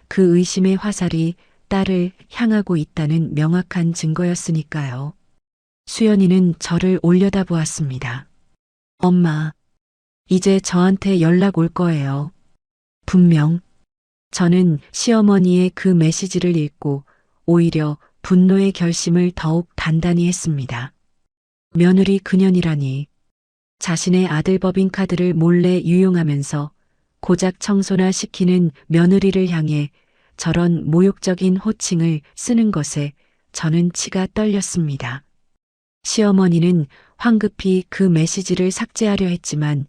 그 의심의 화살이 딸을 향하고 있다는 명확한 증거였으니까요. 수연이는 저를 올려다보았습니다. 엄마, 이제 저한테 연락 올 거예요. 분명. 저는 시어머니의 그 메시지를 읽고 오히려 분노의 결심을 더욱 단단히 했습니다. 며느리 그년이라니. 자신의 아들 법인카드를 몰래 유용하면서 고작 청소나 시키는 며느리를 향해 저런 모욕적인 호칭을 쓰는 것에 저는 치가 떨렸습니다. 시어머니는 황급히 그 메시지를 삭제하려 했지만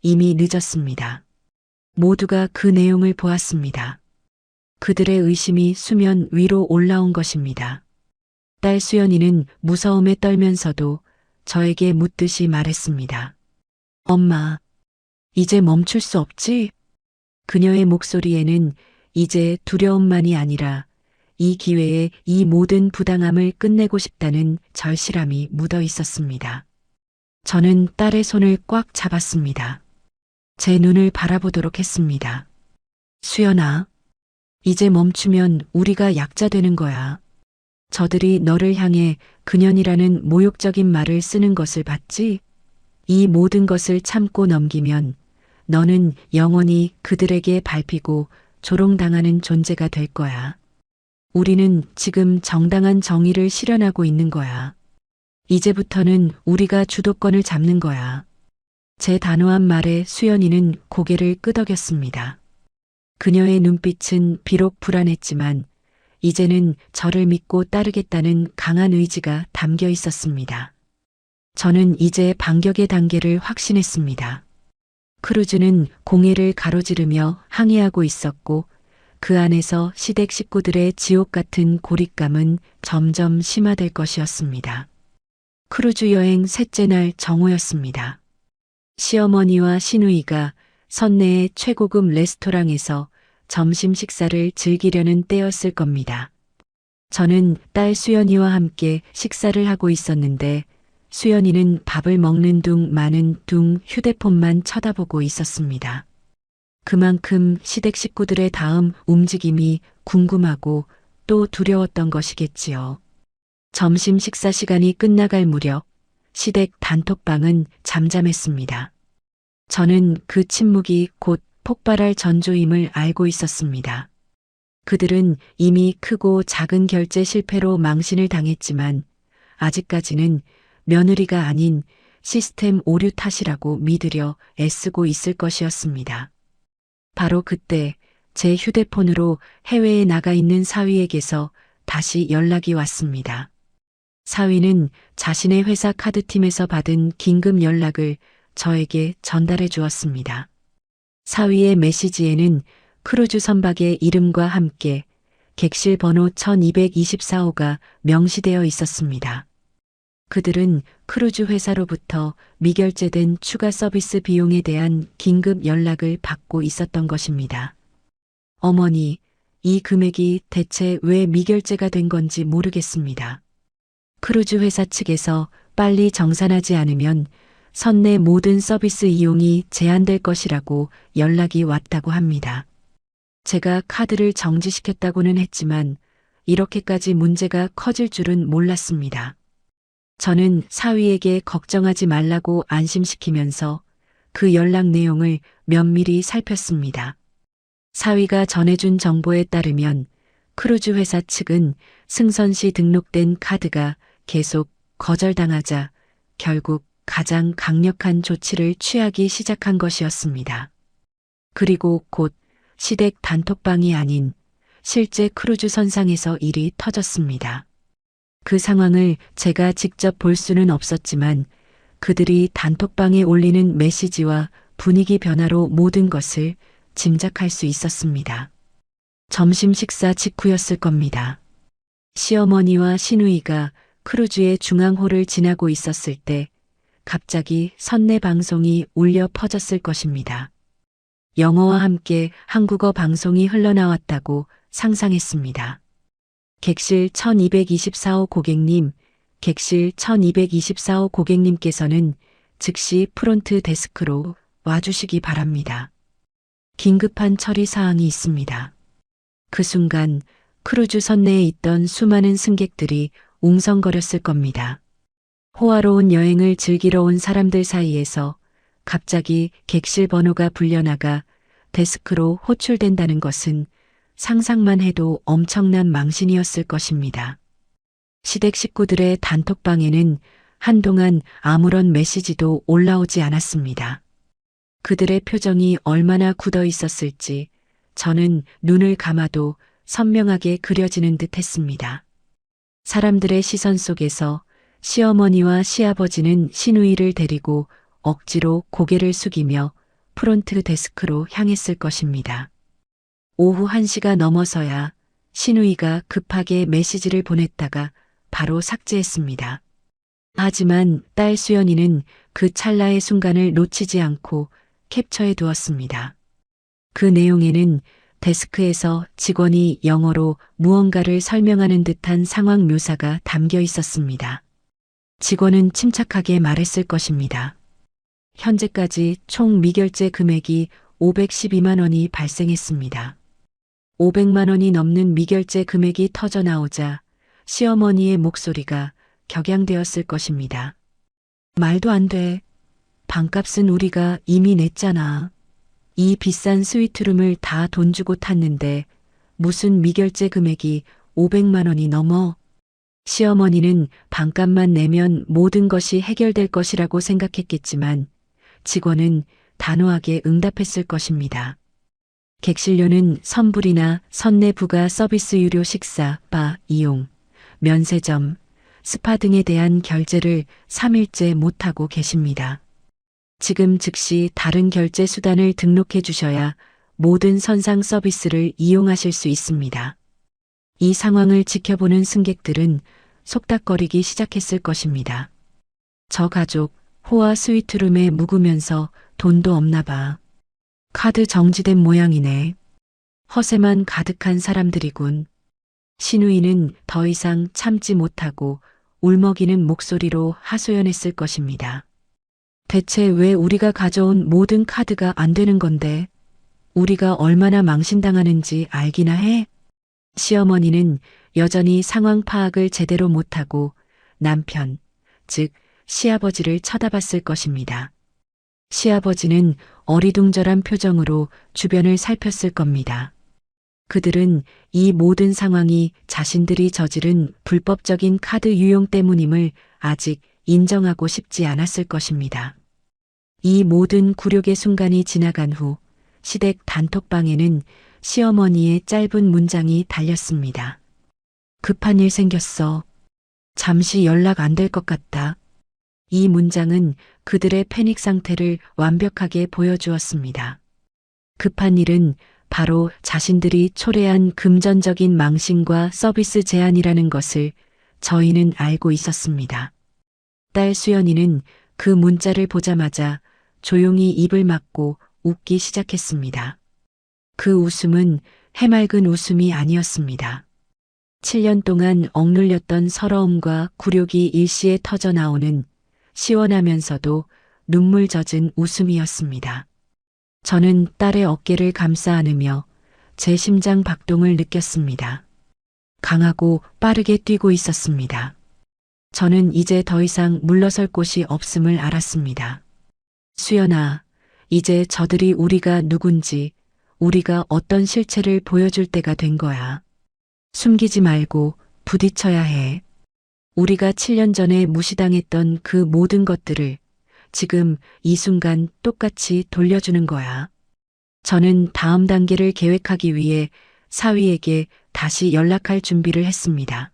이미 늦었습니다. 모두가 그 내용을 보았습니다. 그들의 의심이 수면 위로 올라온 것입니다. 딸 수연이는 무서움에 떨면서도 저에게 묻듯이 말했습니다. 엄마, 이제 멈출 수 없지? 그녀의 목소리에는 이제 두려움만이 아니라 이 기회에 이 모든 부당함을 끝내고 싶다는 절실함이 묻어 있었습니다. 저는 딸의 손을 꽉 잡았습니다. 제 눈을 바라보도록 했습니다. 수연아, 이제 멈추면 우리가 약자 되는 거야. 저들이 너를 향해 그년이라는 모욕적인 말을 쓰는 것을 봤지? 이 모든 것을 참고 넘기면 너는 영원히 그들에게 밟히고 조롱당하는 존재가 될 거야. 우리는 지금 정당한 정의를 실현하고 있는 거야. 이제부터는 우리가 주도권을 잡는 거야. 제 단호한 말에 수연이는 고개를 끄덕였습니다. 그녀의 눈빛은 비록 불안했지만 이제는 저를 믿고 따르겠다는 강한 의지가 담겨 있었습니다. 저는 이제 반격의 단계를 확신했습니다. 크루즈는 공해를 가로지르며 항해하고 있었고 그 안에서 시댁 식구들의 지옥 같은 고립감은 점점 심화될 것이었습니다. 크루즈 여행 셋째 날 정오였습니다. 시어머니와 시누이가 선내의 최고급 레스토랑에서 점심 식사를 즐기려는 때였을 겁니다. 저는 딸 수연이와 함께 식사를 하고 있었는데 수연이는 밥을 먹는 둥 마는 둥 휴대폰만 쳐다보고 있었습니다. 그만큼 시댁 식구들의 다음 움직임이 궁금하고 또 두려웠던 것이겠지요. 점심 식사 시간이 끝나갈 무렵 시댁 단톡방은 잠잠했습니다. 저는 그 침묵이 곧 폭발할 전조임을 알고 있었습니다. 그들은 이미 크고 작은 결제 실패로 망신을 당했지만 아직까지는 며느리가 아닌 시스템 오류 탓이라고 믿으려 애쓰고 있을 것이었습니다. 바로 그때 제 휴대폰으로 해외에 나가 있는 사위에게서 다시 연락이 왔습니다. 사위는 자신의 회사 카드팀에서 받은 긴급 연락을 저에게 전달해 주었습니다. 사위의 메시지에는 크루즈 선박의 이름과 함께 객실 번호 1224호가 명시되어 있었습니다. 그들은 크루즈 회사로부터 미결제된 추가 서비스 비용에 대한 긴급 연락을 받고 있었던 것입니다. 어머니, 이 금액이 대체 왜 미결제가 된 건지 모르겠습니다. 크루즈 회사 측에서 빨리 정산하지 않으면 선내 모든 서비스 이용이 제한될 것이라고 연락이 왔다고 합니다. 제가 카드를 정지시켰다고는 했지만 이렇게까지 문제가 커질 줄은 몰랐습니다. 저는 사위에게 걱정하지 말라고 안심시키면서 그 연락 내용을 면밀히 살폈습니다. 사위가 전해준 정보에 따르면 크루즈 회사 측은 승선 시 등록된 카드가 계속 거절당하자 결국 가장 강력한 조치를 취하기 시작한 것이었습니다. 그리고 곧 시댁 단톡방이 아닌 실제 크루즈 선상에서 일이 터졌습니다. 그 상황을 제가 직접 볼 수는 없었지만 그들이 단톡방에 올리는 메시지와 분위기 변화로 모든 것을 짐작할 수 있었습니다. 점심 식사 직후였을 겁니다. 시어머니와 시누이가 크루즈의 중앙홀을 지나고 있었을 때 갑자기 선내 방송이 울려 퍼졌을 것입니다. 영어와 함께 한국어 방송이 흘러나왔다고 상상했습니다. 객실 1224호 고객님, 객실 1224호 고객님께서는 즉시 프론트 데스크로 와주시기 바랍니다. 긴급한 처리 사항이 있습니다. 그 순간 크루즈 선내에 있던 수많은 승객들이 웅성거렸을 겁니다. 호화로운 여행을 즐기러 온 사람들 사이에서 갑자기 객실 번호가 불려나가 데스크로 호출된다는 것은 상상만 해도 엄청난 망신이었을 것입니다. 시댁 식구들의 단톡방에는 한동안 아무런 메시지도 올라오지 않았습니다. 그들의 표정이 얼마나 굳어 있었을지 저는 눈을 감아도 선명하게 그려지는 듯 했습니다. 사람들의 시선 속에서 시어머니와 시아버지는 시누이를 데리고 억지로 고개를 숙이며 프론트 데스크로 향했을 것입니다. 오후 1시가 넘어서야 시누이가 급하게 메시지를 보냈다가 바로 삭제했습니다. 하지만 딸 수연이는 그 찰나의 순간을 놓치지 않고 캡처해 두었습니다. 그 내용에는 데스크에서 직원이 영어로 무언가를 설명하는 듯한 상황 묘사가 담겨 있었습니다. 직원은 침착하게 말했을 것입니다. 현재까지 총 미결제 금액이 512만 원이 발생했습니다. 500만 원이 넘는 미결제 금액이 터져 나오자 시어머니의 목소리가 격양되었을 것입니다. 말도 안 돼. 방값은 우리가 이미 냈잖아. 이 비싼 스위트룸을 다 돈 주고 탔는데 무슨 미결제 금액이 500만 원이 넘어. 시어머니는 방값만 내면 모든 것이 해결될 것이라고 생각했겠지만 직원은 단호하게 응답했을 것입니다. 객실료는 선불이나 선내 부가 서비스 유료 식사, 바 이용, 면세점, 스파 등에 대한 결제를 3일째 못하고 계십니다. 지금 즉시 다른 결제 수단을 등록해 주셔야 모든 선상 서비스를 이용하실 수 있습니다. 이 상황을 지켜보는 승객들은 속닥거리기 시작했을 것입니다. 저 가족 호화 스위트룸에 묵으면서 돈도 없나 봐. 카드 정지된 모양이네. 허세만 가득한 사람들이군. 신우이는 더 이상 참지 못하고 울먹이는 목소리로 하소연했을 것입니다. 대체 왜 우리가 가져온 모든 카드가 안 되는 건데? 우리가 얼마나 망신당하는지 알기나 해? 시어머니는 여전히 상황 파악을 제대로 못하고 남편, 즉 시아버지를 쳐다봤을 것입니다. 시아버지는 어리둥절한 표정으로 주변을 살폈을 겁니다. 그들은 이 모든 상황이 자신들이 저지른 불법적인 카드 유용 때문임을 아직 인정하고 싶지 않았을 것입니다. 이 모든 굴욕의 순간이 지나간 후 시댁 단톡방에는 시어머니의 짧은 문장이 달렸습니다. 급한 일 생겼어. 잠시 연락 안 될 것 같다. 이 문장은 그들의 패닉 상태를 완벽하게 보여주었습니다. 급한 일은 바로 자신들이 초래한 금전적인 망신과 서비스 제한이라는 것을 저희는 알고 있었습니다. 딸 수연이는 그 문자를 보자마자 조용히 입을 막고 웃기 시작했습니다. 그 웃음은 해맑은 웃음이 아니었습니다. 7년 동안 억눌렸던 서러움과 굴욕이 일시에 터져 나오는 시원하면서도 눈물 젖은 웃음이었습니다. 저는 딸의 어깨를 감싸 안으며 제 심장 박동을 느꼈습니다. 강하고 빠르게 뛰고 있었습니다. 저는 이제 더 이상 물러설 곳이 없음을 알았습니다. 수연아, 이제 저들이 우리가 누군지, 우리가 어떤 실체를 보여줄 때가 된 거야. 숨기지 말고 부딪혀야 해. 우리가 7년 전에 무시당했던 그 모든 것들을 지금 이 순간 똑같이 돌려주는 거야. 저는 다음 단계를 계획하기 위해 사위에게 다시 연락할 준비를 했습니다.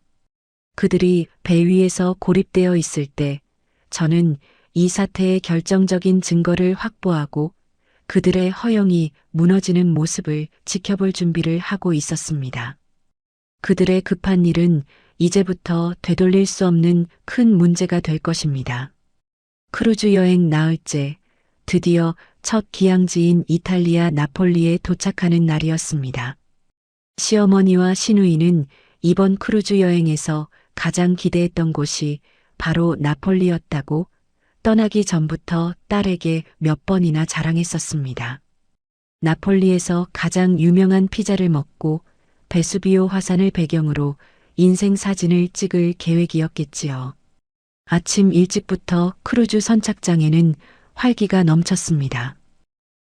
그들이 배 위에서 고립되어 있을 때 저는 이 사태의 결정적인 증거를 확보하고 그들의 허영이 무너지는 모습을 지켜볼 준비를 하고 있었습니다. 그들의 급한 일은 이제부터 되돌릴 수 없는 큰 문제가 될 것입니다. 크루즈 여행 나흘째, 드디어 첫 기항지인 이탈리아 나폴리에 도착하는 날이었습니다. 시어머니와 시누이는 이번 크루즈 여행에서 가장 기대했던 곳이 바로 나폴리였다고 떠나기 전부터 딸에게 몇 번이나 자랑했었습니다. 나폴리에서 가장 유명한 피자를 먹고 베수비오 화산을 배경으로 인생 사진을 찍을 계획이었겠지요. 아침 일찍부터 크루즈 선착장에는 활기가 넘쳤습니다.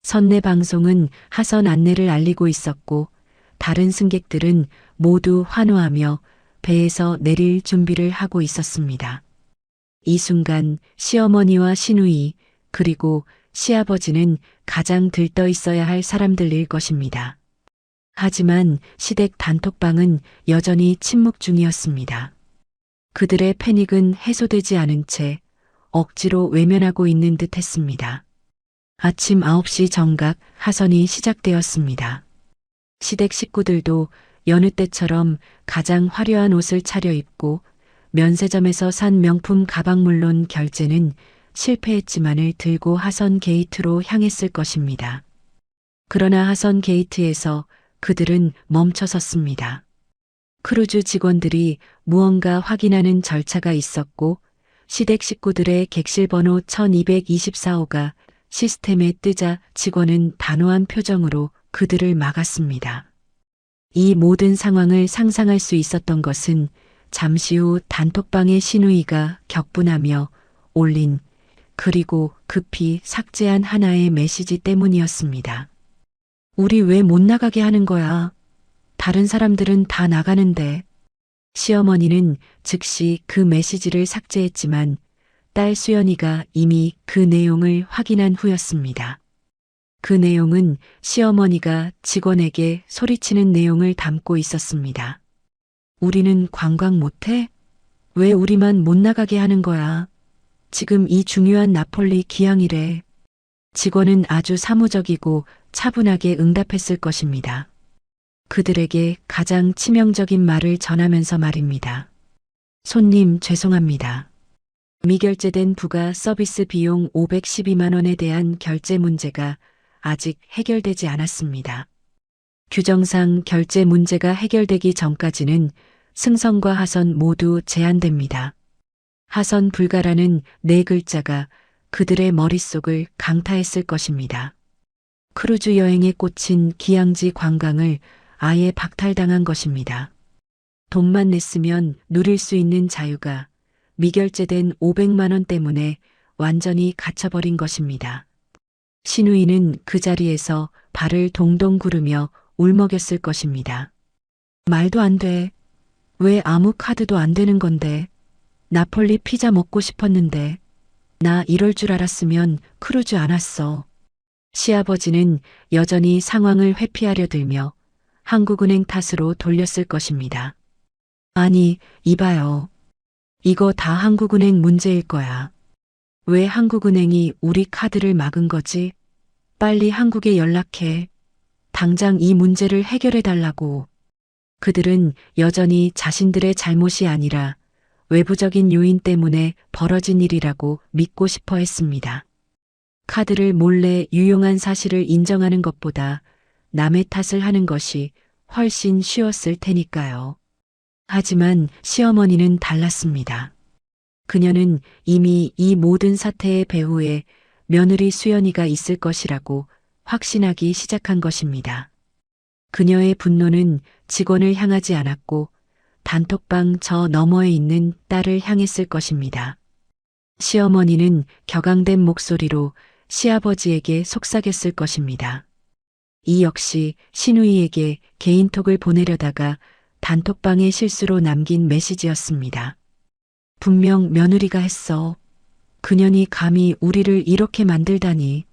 선내 방송은 하선 안내를 알리고 있었고 다른 승객들은 모두 환호하며 배에서 내릴 준비를 하고 있었습니다. 이 순간 시어머니와 시누이 그리고 시아버지는 가장 들떠 있어야 할 사람들일 것입니다. 하지만 시댁 단톡방은 여전히 침묵 중이었습니다. 그들의 패닉은 해소되지 않은 채 억지로 외면하고 있는 듯 했습니다. 아침 9시 정각 하선이 시작되었습니다. 시댁 식구들도 여느 때처럼 가장 화려한 옷을 차려입고 면세점에서 산 명품 가방 물론 결제는 실패했지만을 들고 하선 게이트로 향했을 것입니다. 그러나 하선 게이트에서 그들은 멈춰섰습니다. 크루즈 직원들이 무언가 확인하는 절차가 있었고 시댁 식구들의 객실 번호 1224호가 시스템에 뜨자 직원은 단호한 표정으로 그들을 막았습니다. 이 모든 상황을 상상할 수 있었던 것은 잠시 후 단톡방에 신우이가 격분하며 올린 그리고 급히 삭제한 하나의 메시지 때문이었습니다. 우리 왜 못 나가게 하는 거야? 다른 사람들은 다 나가는데. 시어머니는 즉시 그 메시지를 삭제했지만 딸 수연이가 이미 그 내용을 확인한 후였습니다. 그 내용은 시어머니가 직원에게 소리치는 내용을 담고 있었습니다. 우리는 관광 못해? 왜 우리만 못 나가게 하는 거야? 지금 이 중요한 나폴리 기항이래. 직원은 아주 사무적이고 차분하게 응답했을 것입니다. 그들에게 가장 치명적인 말을 전하면서 말입니다. 손님 죄송합니다. 미결제된 부가 서비스 비용 512만 원에 대한 결제 문제가 아직 해결되지 않았습니다. 규정상 결제 문제가 해결되기 전까지는 승선과 하선 모두 제한됩니다. 하선 불가라는 네 글자가 그들의 머릿속을 강타했을 것입니다. 크루즈 여행에 꽂힌 기항지 관광을 아예 박탈당한 것입니다. 돈만 냈으면 누릴 수 있는 자유가 미결제된 500만 원 때문에 완전히 갇혀버린 것입니다. 신우이는 그 자리에서 발을 동동 구르며 울먹였을 것입니다. 말도 안 돼. 왜 아무 카드도 안 되는 건데. 나폴리 피자 먹고 싶었는데. 나 이럴 줄 알았으면 크루즈 안 왔어. 시아버지는 여전히 상황을 회피하려 들며 한국은행 탓으로 돌렸을 것입니다. 아니, 이봐요. 이거 다 한국은행 문제일 거야. 왜 한국은행이 우리 카드를 막은 거지? 빨리 한국에 연락해. 당장 이 문제를 해결해 달라고. 그들은 여전히 자신들의 잘못이 아니라 외부적인 요인 때문에 벌어진 일이라고 믿고 싶어 했습니다. 카드를 몰래 유용한 사실을 인정하는 것보다 남의 탓을 하는 것이 훨씬 쉬웠을 테니까요. 하지만 시어머니는 달랐습니다. 그녀는 이미 이 모든 사태의 배후에 며느리 수연이가 있을 것이라고 확신하기 시작한 것입니다. 그녀의 분노는 직원을 향하지 않았고 단톡방 저 너머에 있는 딸을 향했을 것입니다. 시어머니는 격앙된 목소리로 시아버지에게 속삭였을 것입니다. 이 역시 신우이에게 개인톡을 보내려다가 단톡방에 실수로 남긴 메시지였습니다. 분명 며느리가 했어. 그년이 감히 우리를 이렇게 만들다니.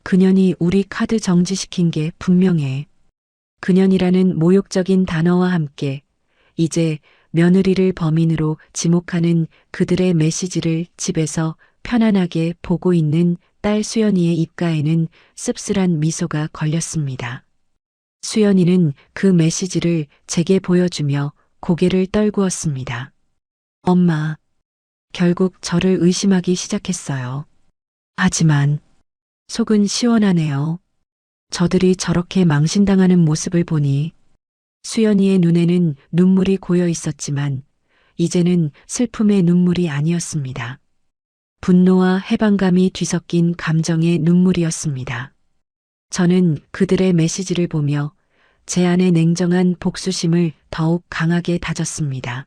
그년이 우리 카드 정지시킨 게 분명해. 그년이라는 모욕적인 단어와 함께 이제 며느리를 범인으로 지목하는 그들의 메시지를 집에서 편안하게 보고 있는 딸 수연이의 입가에는 씁쓸한 미소가 걸렸습니다. 수연이는 그 메시지를 제게 보여주며 고개를 떨구었습니다. 엄마, 결국 저를 의심하기 시작했어요. 하지만 속은 시원하네요. 저들이 저렇게 망신당하는 모습을 보니 수연이의 눈에는 눈물이 고여 있었지만 이제는 슬픔의 눈물이 아니었습니다. 분노와 해방감이 뒤섞인 감정의 눈물이었습니다. 저는 그들의 메시지를 보며 제 안의 냉정한 복수심을 더욱 강하게 다졌습니다.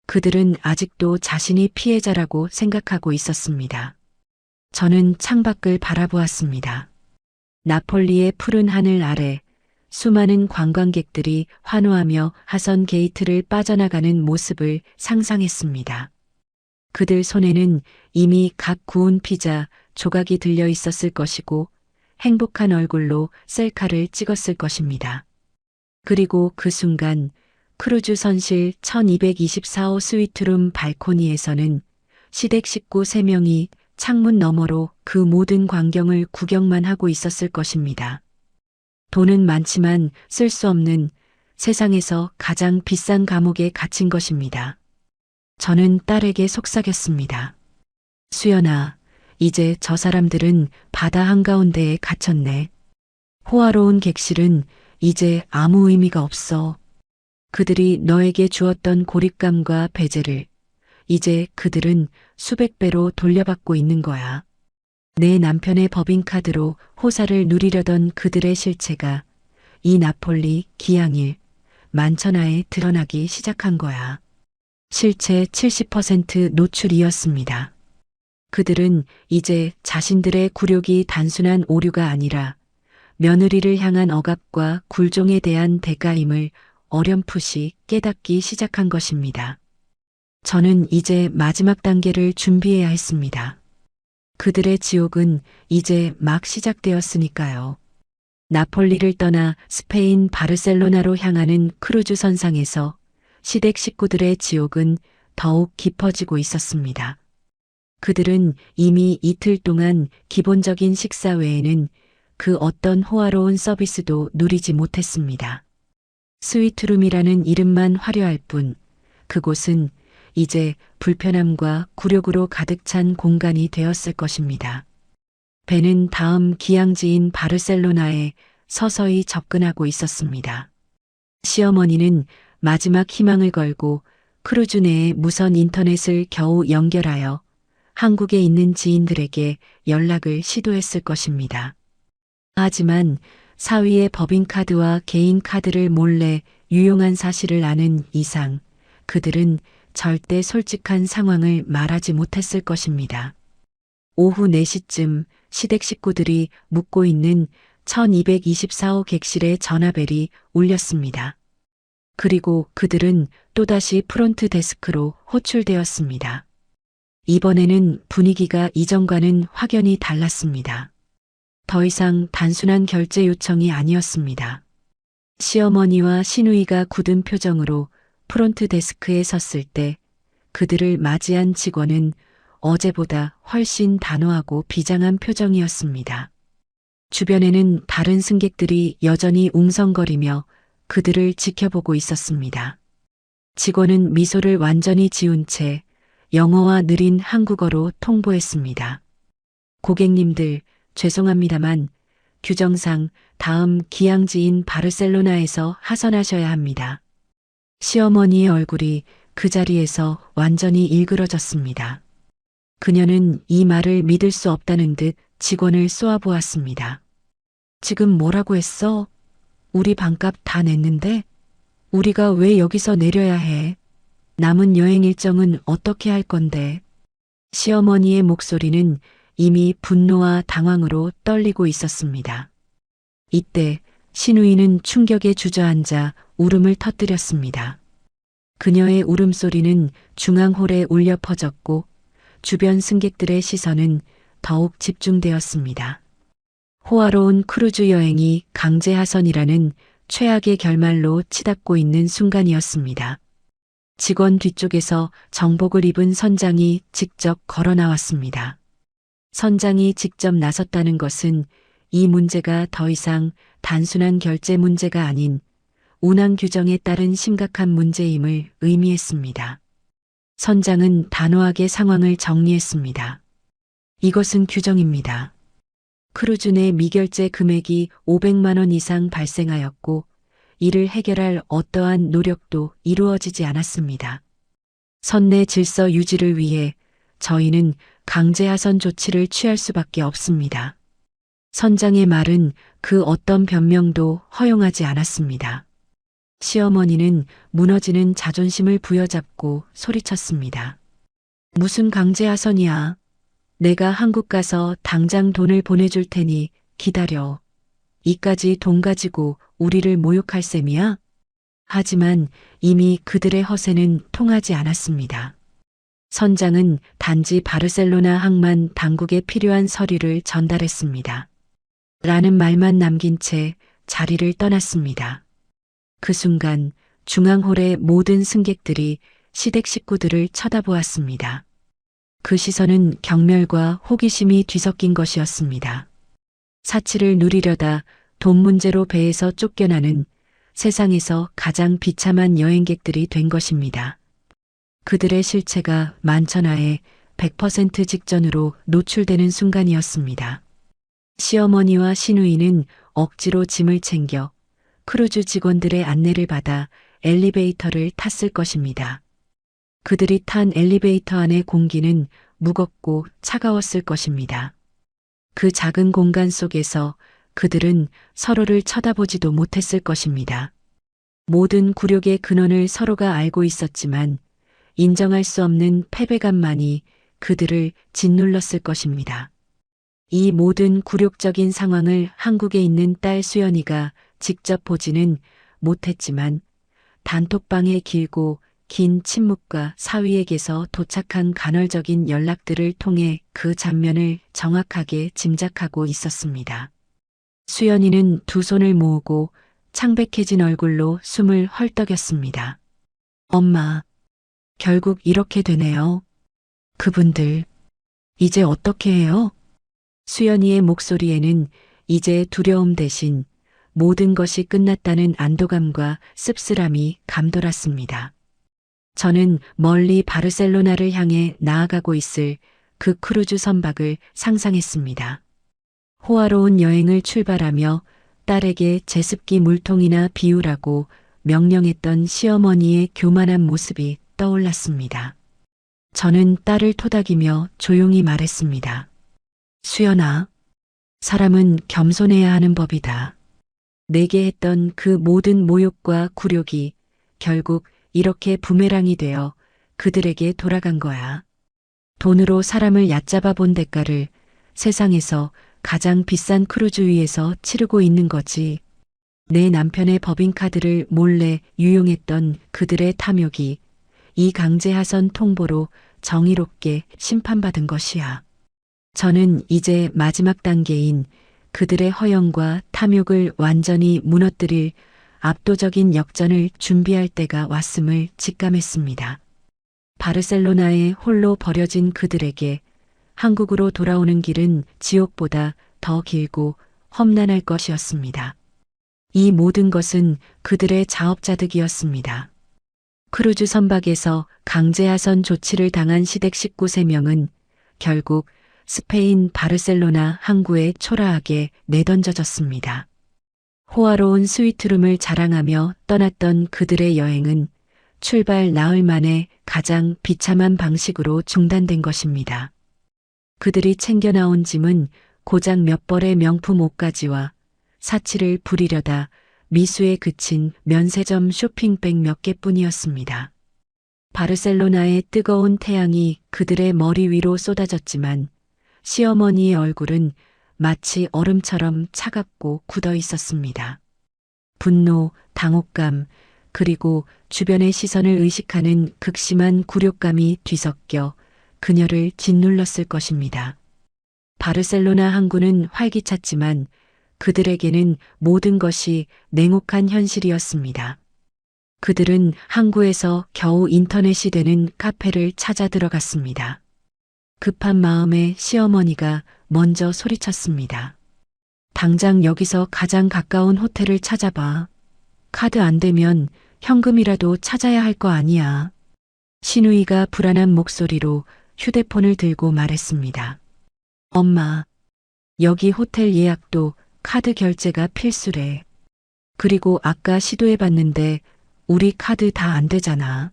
그들은 아직도 자신이 피해자라고 생각하고 있었습니다. 저는 창밖을 바라보았습니다. 나폴리의 푸른 하늘 아래 수많은 관광객들이 환호하며 하선 게이트를 빠져나가는 모습을 상상했습니다. 그들 손에는 이미 각 구운 피자 조각이 들려 있었을 것이고 행복한 얼굴로 셀카를 찍었을 것입니다. 그리고 그 순간 크루즈 선실 1224호 스위트룸 발코니에서는 시댁 식구 3명이 창문 너머로 그 모든 광경을 구경만 하고 있었을 것입니다. 돈은 많지만 쓸 수 없는 세상에서 가장 비싼 감옥에 갇힌 것입니다. 저는 딸에게 속삭였습니다. 수연아, 이제 저 사람들은 바다 한가운데에 갇혔네. 호화로운 객실은 이제 아무 의미가 없어. 그들이 너에게 주었던 고립감과 배제를 이제 그들은 수백 배로 돌려받고 있는 거야. 내 남편의 법인카드로 호사를 누리려던 그들의 실체가 이 나폴리 기항일 만천하에 드러나기 시작한 거야. 실제 70% 노출이었습니다. 그들은 이제 자신들의 굴욕이 단순한 오류가 아니라 며느리를 향한 억압과 굴종에 대한 대가임을 어렴풋이 깨닫기 시작한 것입니다. 저는 이제 마지막 단계를 준비해야 했습니다. 그들의 지옥은 이제 막 시작되었으니까요. 나폴리를 떠나 스페인 바르셀로나로 향하는 크루즈 선상에서 시댁 식구들의 지옥은 더욱 깊어지고 있었습니다. 그들은 이미 이틀 동안 기본적인 식사 외에는 그 어떤 호화로운 서비스도 누리지 못했습니다. 스위트룸이라는 이름만 화려할 뿐 그곳은 이제 불편함과 굴욕으로 가득 찬 공간이 되었을 것입니다. 배는 다음 기항지인 바르셀로나에 서서히 접근하고 있었습니다. 시어머니는 마지막 희망을 걸고 크루즈 내의 무선 인터넷을 겨우 연결하여 한국에 있는 지인들에게 연락을 시도했을 것입니다. 하지만 사위의 법인카드와 개인카드를 몰래 유용한 사실을 아는 이상 그들은 절대 솔직한 상황을 말하지 못했을 것입니다. 오후 4시쯤 시댁 식구들이 묵고 있는 1224호 객실의 전화벨이 울렸습니다. 그리고 그들은 또다시 프론트 데스크로 호출되었습니다. 이번에는 분위기가 이전과는 확연히 달랐습니다. 더 이상 단순한 결제 요청이 아니었습니다. 시어머니와 시누이가 굳은 표정으로 프론트 데스크에 섰을 때 그들을 맞이한 직원은 어제보다 훨씬 단호하고 비장한 표정이었습니다. 주변에는 다른 승객들이 여전히 웅성거리며 그들을 지켜보고 있었습니다. 직원은 미소를 완전히 지운 채 영어와 느린 한국어로 통보했습니다. 고객님들, 죄송합니다만 규정상 다음 기항지인 바르셀로나에서 하선하셔야 합니다. 시어머니의 얼굴이 그 자리에서 완전히 일그러졌습니다. 그녀는 이 말을 믿을 수 없다는 듯 직원을 쏘아보았습니다. 지금 뭐라고 했어? 우리 반값 다 냈는데? 우리가 왜 여기서 내려야 해? 남은 여행 일정은 어떻게 할 건데? 시어머니의 목소리는 이미 분노와 당황으로 떨리고 있었습니다. 이때 시누이는 충격에 주저앉아 울음을 터뜨렸습니다. 그녀의 울음소리는 중앙홀에 울려 퍼졌고 주변 승객들의 시선은 더욱 집중되었습니다. 호화로운 크루즈 여행이 강제하선이라는 최악의 결말로 치닫고 있는 순간이었습니다. 직원 뒤쪽에서 정복을 입은 선장이 직접 걸어 나왔습니다. 선장이 직접 나섰다는 것은 이 문제가 더 이상 단순한 결제 문제가 아닌 운항 규정에 따른 심각한 문제임을 의미했습니다. 선장은 단호하게 상황을 정리했습니다. 이것은 규정입니다. 크루즈 내 미결제 금액이 500만 원 이상 발생하였고 이를 해결할 어떠한 노력도 이루어지지 않았습니다. 선내 질서 유지를 위해 저희는 강제하선 조치를 취할 수밖에 없습니다. 선장의 말은 그 어떤 변명도 허용하지 않았습니다. 시어머니는 무너지는 자존심을 부여잡고 소리쳤습니다. 무슨 강제하선이야. 내가 한국 가서 당장 돈을 보내줄 테니 기다려. 이까지 돈 가지고 우리를 모욕할 셈이야? 하지만 이미 그들의 허세는 통하지 않았습니다. 선장은 단지 바르셀로나 항만 당국에 필요한 서류를 전달했습니다. 라는 말만 남긴 채 자리를 떠났습니다. 그 순간 중앙홀의 모든 승객들이 시댁 식구들을 쳐다보았습니다. 그 시선은 경멸과 호기심이 뒤섞인 것이었습니다. 사치를 누리려다 돈 문제로 배에서 쫓겨나는 세상에서 가장 비참한 여행객들이 된 것입니다. 그들의 실체가 만천하에 100% 직전으로 노출되는 순간이었습니다. 시어머니와 시누이는 억지로 짐을 챙겨 크루즈 직원들의 안내를 받아 엘리베이터를 탔을 것입니다. 그들이 탄 엘리베이터 안의 공기는 무겁고 차가웠을 것입니다. 그 작은 공간 속에서 그들은 서로를 쳐다보지도 못했을 것입니다. 모든 굴욕의 근원을 서로가 알고 있었지만 인정할 수 없는 패배감만이 그들을 짓눌렀을 것입니다. 이 모든 굴욕적인 상황을 한국에 있는 딸 수연이가 직접 보지는 못했지만 단톡방의 길고 긴 침묵과 사위에게서 도착한 간헐적인 연락들을 통해 그 장면을 정확하게 짐작하고 있었습니다. 수연이는 두 손을 모으고 창백해진 얼굴로 숨을 헐떡였습니다. 엄마, 결국 이렇게 되네요. 그분들, 이제 어떻게 해요? 수연이의 목소리에는 이제 두려움 대신 모든 것이 끝났다는 안도감과 씁쓸함이 감돌았습니다. 저는 멀리 바르셀로나를 향해 나아가고 있을 그 크루즈 선박을 상상했습니다. 호화로운 여행을 출발하며 딸에게 제습기 물통이나 비우라고 명령했던 시어머니의 교만한 모습이 떠올랐습니다. 저는 딸을 토닥이며 조용히 말했습니다. 수연아, 사람은 겸손해야 하는 법이다. 내게 했던 그 모든 모욕과 굴욕이 결국 이렇게 부메랑이 되어 그들에게 돌아간 거야. 돈으로 사람을 얕잡아 본 대가를 세상에서 가장 비싼 크루즈 위에서 치르고 있는 거지. 내 남편의 법인카드를 몰래 유용했던 그들의 탐욕이 이 강제하선 통보로 정의롭게 심판받은 것이야. 저는 이제 마지막 단계인 그들의 허영과 탐욕을 완전히 무너뜨릴 압도적인 역전을 준비할 때가 왔음을 직감했습니다. 바르셀로나에 홀로 버려진 그들에게 한국으로 돌아오는 길은 지옥보다 더 길고 험난할 것이었습니다. 이 모든 것은 그들의 자업자득이었습니다. 크루즈 선박에서 강제하선 조치를 당한 시댁 식구 3명은 결국 스페인 바르셀로나 항구에 초라하게 내던져졌습니다. 호화로운 스위트룸을 자랑하며 떠났던 그들의 여행은 출발 나흘 만에 가장 비참한 방식으로 중단된 것입니다. 그들이 챙겨 나온 짐은 고작 몇 벌의 명품 옷가지와 사치를 부리려다 미수에 그친 면세점 쇼핑백 몇 개뿐이었습니다. 바르셀로나의 뜨거운 태양이 그들의 머리 위로 쏟아졌지만 시어머니의 얼굴은 마치 얼음처럼 차갑고 굳어 있었습니다. 분노, 당혹감, 그리고 주변의 시선을 의식하는 극심한 굴욕감이 뒤섞여 그녀를 짓눌렀을 것입니다. 바르셀로나 항구는 활기찼지만 그들에게는 모든 것이 냉혹한 현실이었습니다. 그들은 항구에서 겨우 인터넷이 되는 카페를 찾아 들어갔습니다. 급한 마음에 시어머니가 먼저 소리쳤습니다. 당장 여기서 가장 가까운 호텔을 찾아봐. 카드 안 되면 현금이라도 찾아야 할 거 아니야. 시누이가 불안한 목소리로 휴대폰을 들고 말했습니다. 엄마, 여기 호텔 예약도 카드 결제가 필수래. 그리고 아까 시도해봤는데 우리 카드 다 안 되잖아.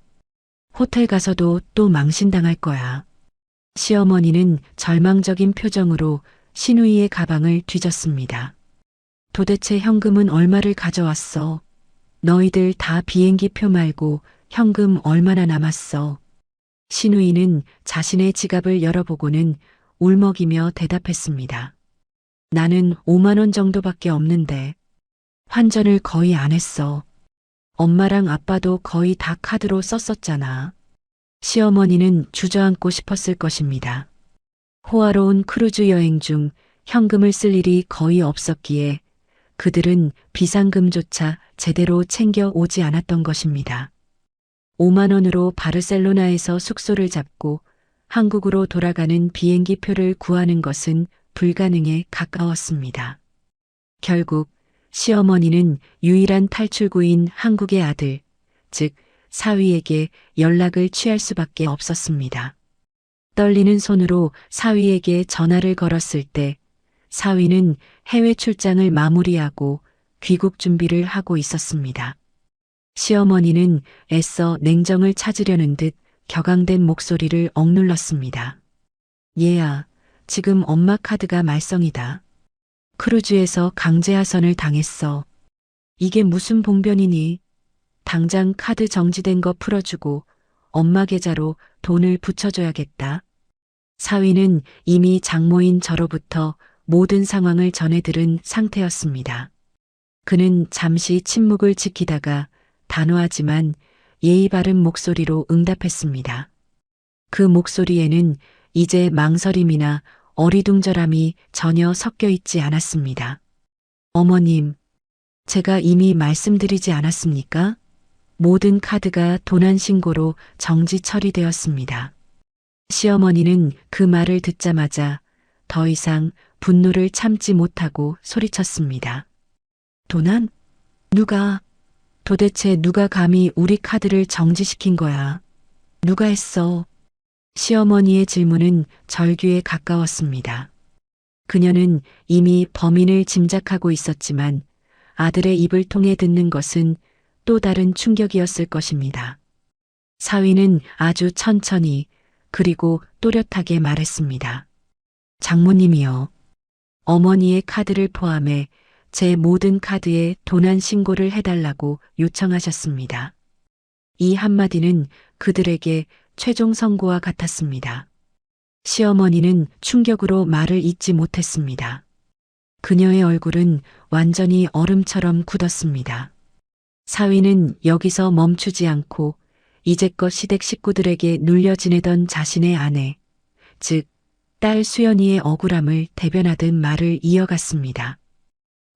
호텔 가서도 또 망신당할 거야. 시어머니는 절망적인 표정으로 시누이의 가방을 뒤졌습니다. 도대체 현금은 얼마를 가져왔어? 너희들 다 비행기 표 말고 현금 얼마나 남았어? 시누이는 자신의 지갑을 열어보고는 울먹이며 대답했습니다. 나는 5만 원 정도밖에 없는데. 환전을 거의 안 했어. 엄마랑 아빠도 거의 다 카드로 썼었잖아. 시어머니는 주저앉고 싶었을 것입니다. 호화로운 크루즈 여행 중 현금을 쓸 일이 거의 없었기에 그들은 비상금조차 제대로 챙겨 오지 않았던 것입니다. 5만 원으로 바르셀로나에서 숙소를 잡고 한국으로 돌아가는 비행기 표를 구하는 것은 불가능에 가까웠습니다. 결국 시어머니는 유일한 탈출구인 한국의 아들, 즉 사위에게 연락을 취할 수밖에 없었습니다. 떨리는 손으로 사위에게 전화를 걸었을 때 사위는 해외 출장을 마무리하고 귀국 준비를 하고 있었습니다. 시어머니는 애써 냉정을 찾으려는 듯 격앙된 목소리를 억눌렀습니다. 얘야, 지금 엄마 카드가 말썽이다. 크루즈에서 강제하선을 당했어. 이게 무슨 봉변이니? 당장 카드 정지된 거 풀어주고 엄마 계좌로 돈을 붙여줘야겠다. 사위는 이미 장모인 저로부터 모든 상황을 전해 들은 상태였습니다. 그는 잠시 침묵을 지키다가 단호하지만 예의 바른 목소리로 응답했습니다. 그 목소리에는 이제 망설임이나 어리둥절함이 전혀 섞여 있지 않았습니다. 어머님, 제가 이미 말씀드리지 않았습니까? 모든 카드가 도난 신고로 정지 처리되었습니다. 시어머니는 그 말을 듣자마자 더 이상 분노를 참지 못하고 소리쳤습니다. 도난? 도대체 누가 감히 우리 카드를 정지시킨 거야? 누가 했어? 시어머니의 질문은 절규에 가까웠습니다. 그녀는 이미 범인을 짐작하고 있었지만 아들의 입을 통해 듣는 것은 또 다른 충격이었을 것입니다. 사위는 아주 천천히 그리고 또렷하게 말했습니다. 장모님이요. 어머니의 카드를 포함해 제 모든 카드에 도난 신고를 해달라고 요청하셨습니다. 이 한마디는 그들에게 최종 선고와 같았습니다. 시어머니는 충격으로 말을 잇지 못했습니다. 그녀의 얼굴은 완전히 얼음처럼 굳었습니다. 사위는 여기서 멈추지 않고 이제껏 시댁 식구들에게 눌려 지내던 자신의 아내, 즉, 딸 수연이의 억울함을 대변하듯 말을 이어갔습니다.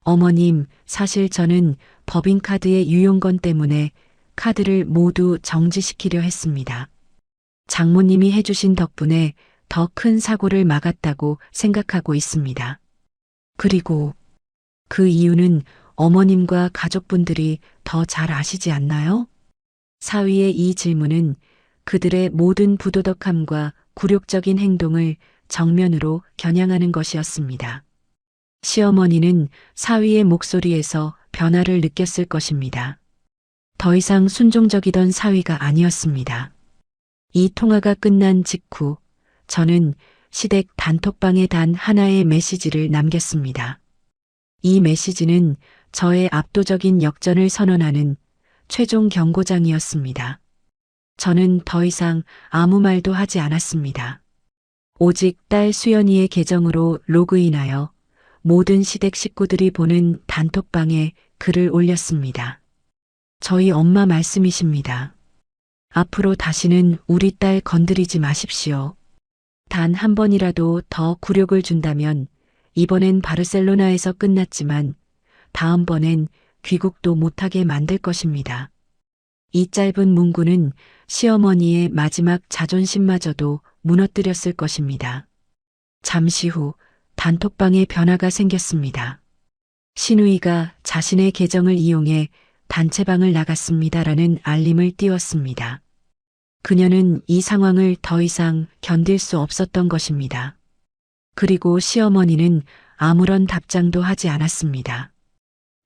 어머님, 사실 저는 법인카드의 유용건 때문에 카드를 모두 정지시키려 했습니다. 장모님이 해주신 덕분에 더 큰 사고를 막았다고 생각하고 있습니다. 그리고 그 이유는 어머님과 가족분들이 더 잘 아시지 않나요? 사위의 이 질문은 그들의 모든 부도덕함과 굴욕적인 행동을 정면으로 겨냥하는 것이었습니다. 시어머니는 사위의 목소리에서 변화를 느꼈을 것입니다. 더 이상 순종적이던 사위가 아니었습니다. 이 통화가 끝난 직후 저는 시댁 단톡방에 단 하나의 메시지를 남겼습니다. 이 메시지는 저의 압도적인 역전을 선언하는 최종 경고장이었습니다. 저는 더 이상 아무 말도 하지 않았습니다. 오직 딸 수연이의 계정으로 로그인하여 모든 시댁 식구들이 보는 단톡방에 글을 올렸습니다. 저희 엄마 말씀이십니다. 앞으로 다시는 우리 딸 건드리지 마십시오. 단 한 번이라도 더 굴욕을 준다면 이번엔 바르셀로나에서 끝났지만 다음번엔 귀국도 못하게 만들 것입니다. 이 짧은 문구는 시어머니의 마지막 자존심마저도 무너뜨렸을 것입니다. 잠시 후 단톡방에 변화가 생겼습니다. 신우이가 자신의 계정을 이용해 단체방을 나갔습니다라는 알림을 띄웠습니다. 그녀는 이 상황을 더 이상 견딜 수 없었던 것입니다. 그리고 시어머니는 아무런 답장도 하지 않았습니다.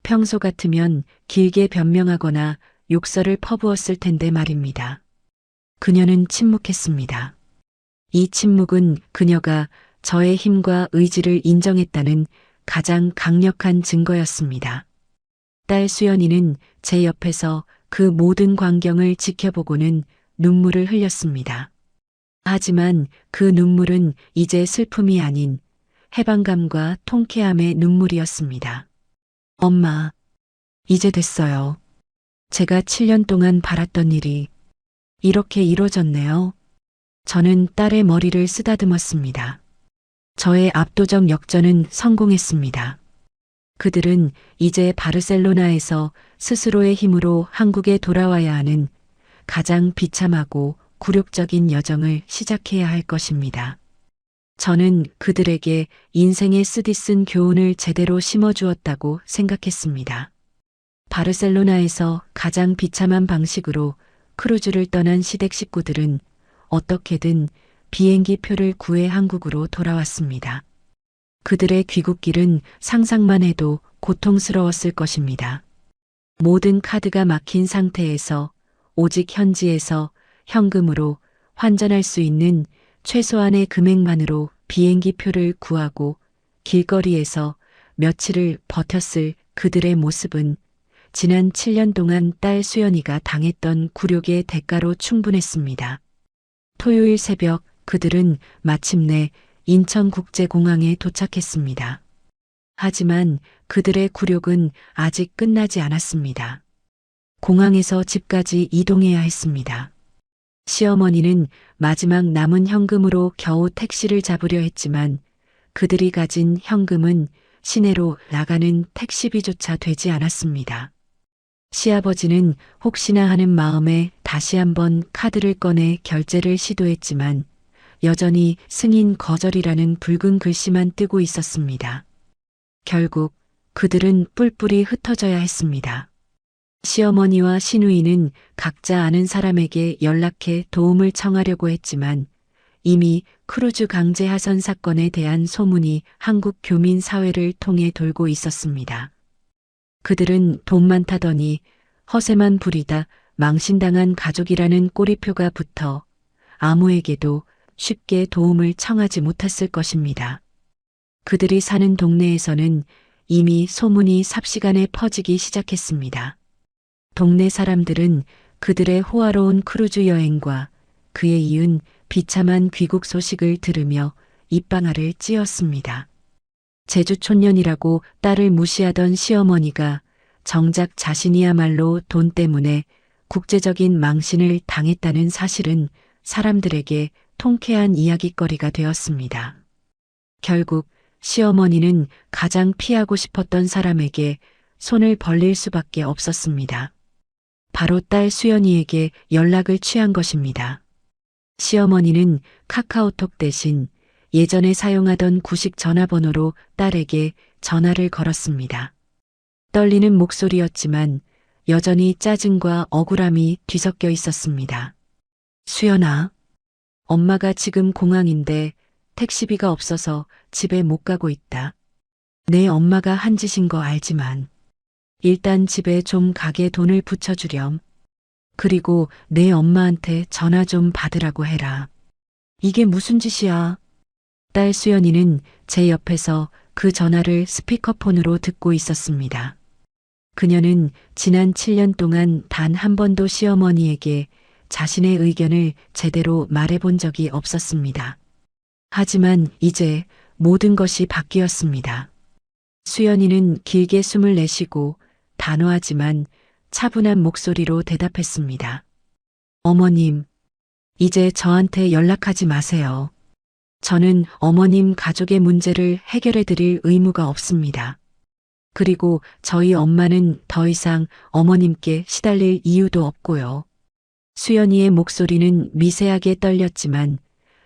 평소 같으면 길게 변명하거나 욕설을 퍼부었을 텐데 말입니다. 그녀는 침묵했습니다. 이 침묵은 그녀가 저의 힘과 의지를 인정했다는 가장 강력한 증거였습니다. 딸 수연이는 제 옆에서 그 모든 광경을 지켜보고는 눈물을 흘렸습니다. 하지만 그 눈물은 이제 슬픔이 아닌 해방감과 통쾌함의 눈물이었습니다. 엄마, 이제 됐어요. 제가 7년 동안 바랐던 일이 이렇게 이루어졌네요. 저는 딸의 머리를 쓰다듬었습니다. 저의 압도적 역전은 성공했습니다. 그들은 이제 바르셀로나에서 스스로의 힘으로 한국에 돌아와야 하는 가장 비참하고 굴욕적인 여정을 시작해야 할 것입니다. 저는 그들에게 인생에 쓰디쓴 교훈을 제대로 심어주었다고 생각했습니다. 바르셀로나에서 가장 비참한 방식으로 크루즈를 떠난 시댁 식구들은 어떻게든 비행기 표를 구해 한국으로 돌아왔습니다. 그들의 귀국길은 상상만 해도 고통스러웠을 것입니다. 모든 카드가 막힌 상태에서 오직 현지에서 현금으로 환전할 수 있는 최소한의 금액만으로 비행기 표를 구하고 길거리에서 며칠을 버텼을 그들의 모습은 지난 7년 동안 딸 수연이가 당했던 굴욕의 대가로 충분했습니다. 토요일 새벽 그들은 마침내 인천국제공항에 도착했습니다. 하지만 그들의 굴욕은 아직 끝나지 않았습니다. 공항에서 집까지 이동해야 했습니다. 시어머니는 마지막 남은 현금으로 겨우 택시를 잡으려 했지만 그들이 가진 현금은 시내로 나가는 택시비조차 되지 않았습니다. 시아버지는 혹시나 하는 마음에 다시 한번 카드를 꺼내 결제를 시도했지만 여전히 승인 거절이라는 붉은 글씨만 뜨고 있었습니다. 결국 그들은 뿔뿔이 흩어져야 했습니다. 시어머니와 시누이는 각자 아는 사람에게 연락해 도움을 청하려고 했지만 이미 크루즈 강제 하선 사건에 대한 소문이 한국 교민 사회를 통해 돌고 있었습니다. 그들은 돈만 타더니 허세만 부리다 망신당한 가족이라는 꼬리표가 붙어 아무에게도 쉽게 도움을 청하지 못했을 것입니다. 그들이 사는 동네에서는 이미 소문이 삽시간에 퍼지기 시작했습니다. 동네 사람들은 그들의 호화로운 크루즈 여행과 그에 이은 비참한 귀국 소식을 들으며 입방아를 찧었습니다. 제주촌년이라고 딸을 무시하던 시어머니가 정작 자신이야말로 돈 때문에 국제적인 망신을 당했다는 사실은 사람들에게 통쾌한 이야깃거리가 되었습니다. 결국 시어머니는 가장 피하고 싶었던 사람에게 손을 벌릴 수밖에 없었습니다. 바로 딸 수연이에게 연락을 취한 것입니다. 시어머니는 카카오톡 대신 예전에 사용하던 구식 전화번호로 딸에게 전화를 걸었습니다. 떨리는 목소리였지만 여전히 짜증과 억울함이 뒤섞여 있었습니다. 수연아, 엄마가 지금 공항인데 택시비가 없어서 집에 못 가고 있다. 내 엄마가 한 짓인 거 알지만 일단 집에 좀 가게 돈을 붙여주렴. 그리고 내 엄마한테 전화 좀 받으라고 해라. 이게 무슨 짓이야? 딸 수연이는 제 옆에서 그 전화를 스피커폰으로 듣고 있었습니다. 그녀는 지난 7년 동안 단 한 번도 시어머니에게 자신의 의견을 제대로 말해본 적이 없었습니다. 하지만 이제 모든 것이 바뀌었습니다. 수연이는 길게 숨을 내쉬고 단호하지만 차분한 목소리로 대답했습니다. 어머님, 이제 저한테 연락하지 마세요. 저는 어머님 가족의 문제를 해결해 드릴 의무가 없습니다. 그리고 저희 엄마는 더 이상 어머님께 시달릴 이유도 없고요. 수연이의 목소리는 미세하게 떨렸지만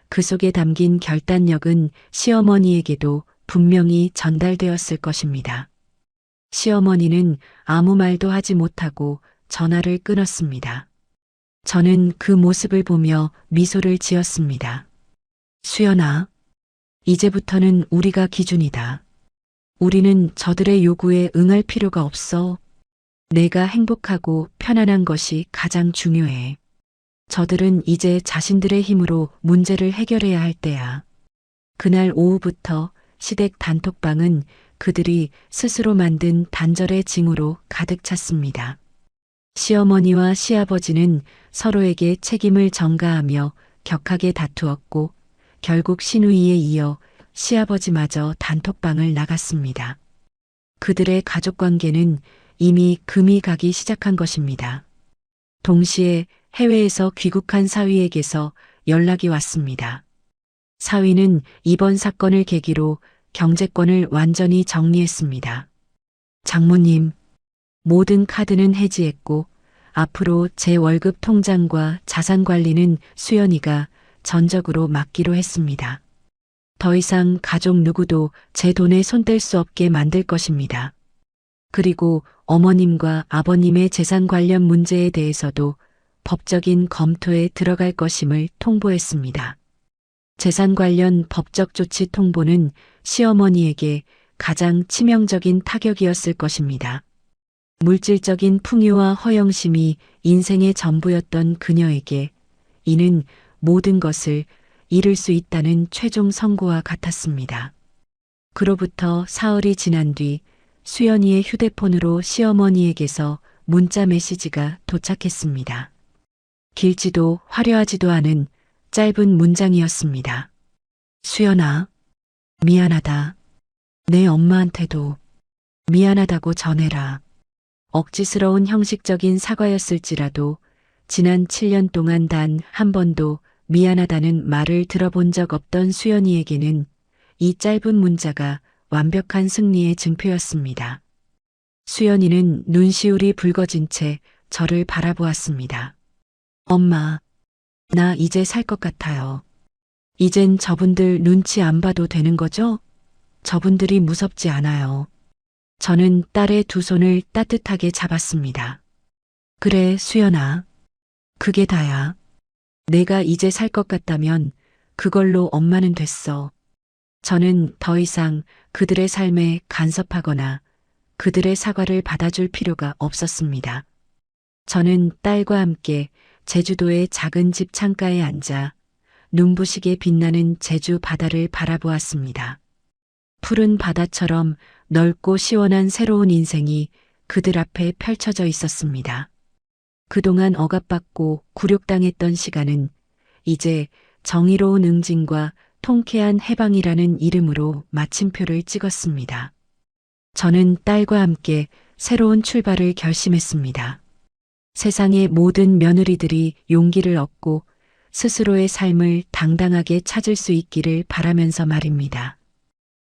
그 속에 담긴 결단력은 시어머니에게도 분명히 전달되었을 것입니다. 시어머니는 아무 말도 하지 못하고 전화를 끊었습니다. 저는 그 모습을 보며 미소를 지었습니다. 수연아, 이제부터는 우리가 기준이다. 우리는 저들의 요구에 응할 필요가 없어. 내가 행복하고 편안한 것이 가장 중요해. 저들은 이제 자신들의 힘으로 문제를 해결해야 할 때야. 그날 오후부터 시댁 단톡방은 그들이 스스로 만든 단절의 징후로 가득 찼습니다. 시어머니와 시아버지는 서로에게 책임을 전가하며 격하게 다투었고 결국 시누이에 이어 시아버지마저 단톡방을 나갔습니다. 그들의 가족관계는 이미 금이 가기 시작한 것입니다. 동시에 해외에서 귀국한 사위에게서 연락이 왔습니다. 사위는 이번 사건을 계기로 경제권을 완전히 정리했습니다. 장모님, 모든 카드는 해지했고 앞으로 제 월급 통장과 자산 관리는 수연이가 전적으로 맡기로 했습니다. 더 이상 가족 누구도 제 돈에 손댈 수 없게 만들 것입니다. 그리고 어머님과 아버님의 재산 관련 문제에 대해서도 법적인 검토에 들어갈 것임을 통보했습니다. 재산 관련 법적 조치 통보는 시어머니에게 가장 치명적인 타격이었을 것입니다. 물질적인 풍요와 허영심이 인생의 전부였던 그녀에게 이는 모든 것을 잃을 수 있다는 최종 선고와 같았습니다. 그로부터 사흘이 지난 뒤 수연이의 휴대폰으로 시어머니에게서 문자 메시지가 도착했습니다. 길지도 화려하지도 않은 짧은 문장이었습니다. 수연아, 미안하다. 내 엄마한테도 미안하다고 전해라. 억지스러운 형식적인 사과였을지라도 지난 7년 동안 단 한 번도 미안하다는 말을 들어본 적 없던 수연이에게는 이 짧은 문자가 완벽한 승리의 증표였습니다. 수연이는 눈시울이 붉어진 채 저를 바라보았습니다. 엄마, 나 이제 살 것 같아요. 이젠 저분들 눈치 안 봐도 되는 거죠? 저분들이 무섭지 않아요. 저는 딸의 두 손을 따뜻하게 잡았습니다. 그래, 수연아. 그게 다야. 내가 이제 살 것 같다면 그걸로 엄마는 됐어. 저는 더 이상 그들의 삶에 간섭하거나 그들의 사과를 받아줄 필요가 없었습니다. 저는 딸과 함께 제주도의 작은 집 창가에 앉아 눈부시게 빛나는 제주 바다를 바라보았습니다. 푸른 바다처럼 넓고 시원한 새로운 인생이 그들 앞에 펼쳐져 있었습니다. 그동안 억압받고 굴욕당했던 시간은 이제 정의로운 응징과 통쾌한 해방이라는 이름으로 마침표를 찍었습니다. 저는 딸과 함께 새로운 출발을 결심했습니다. 세상의 모든 며느리들이 용기를 얻고 스스로의 삶을 당당하게 찾을 수 있기를 바라면서 말입니다.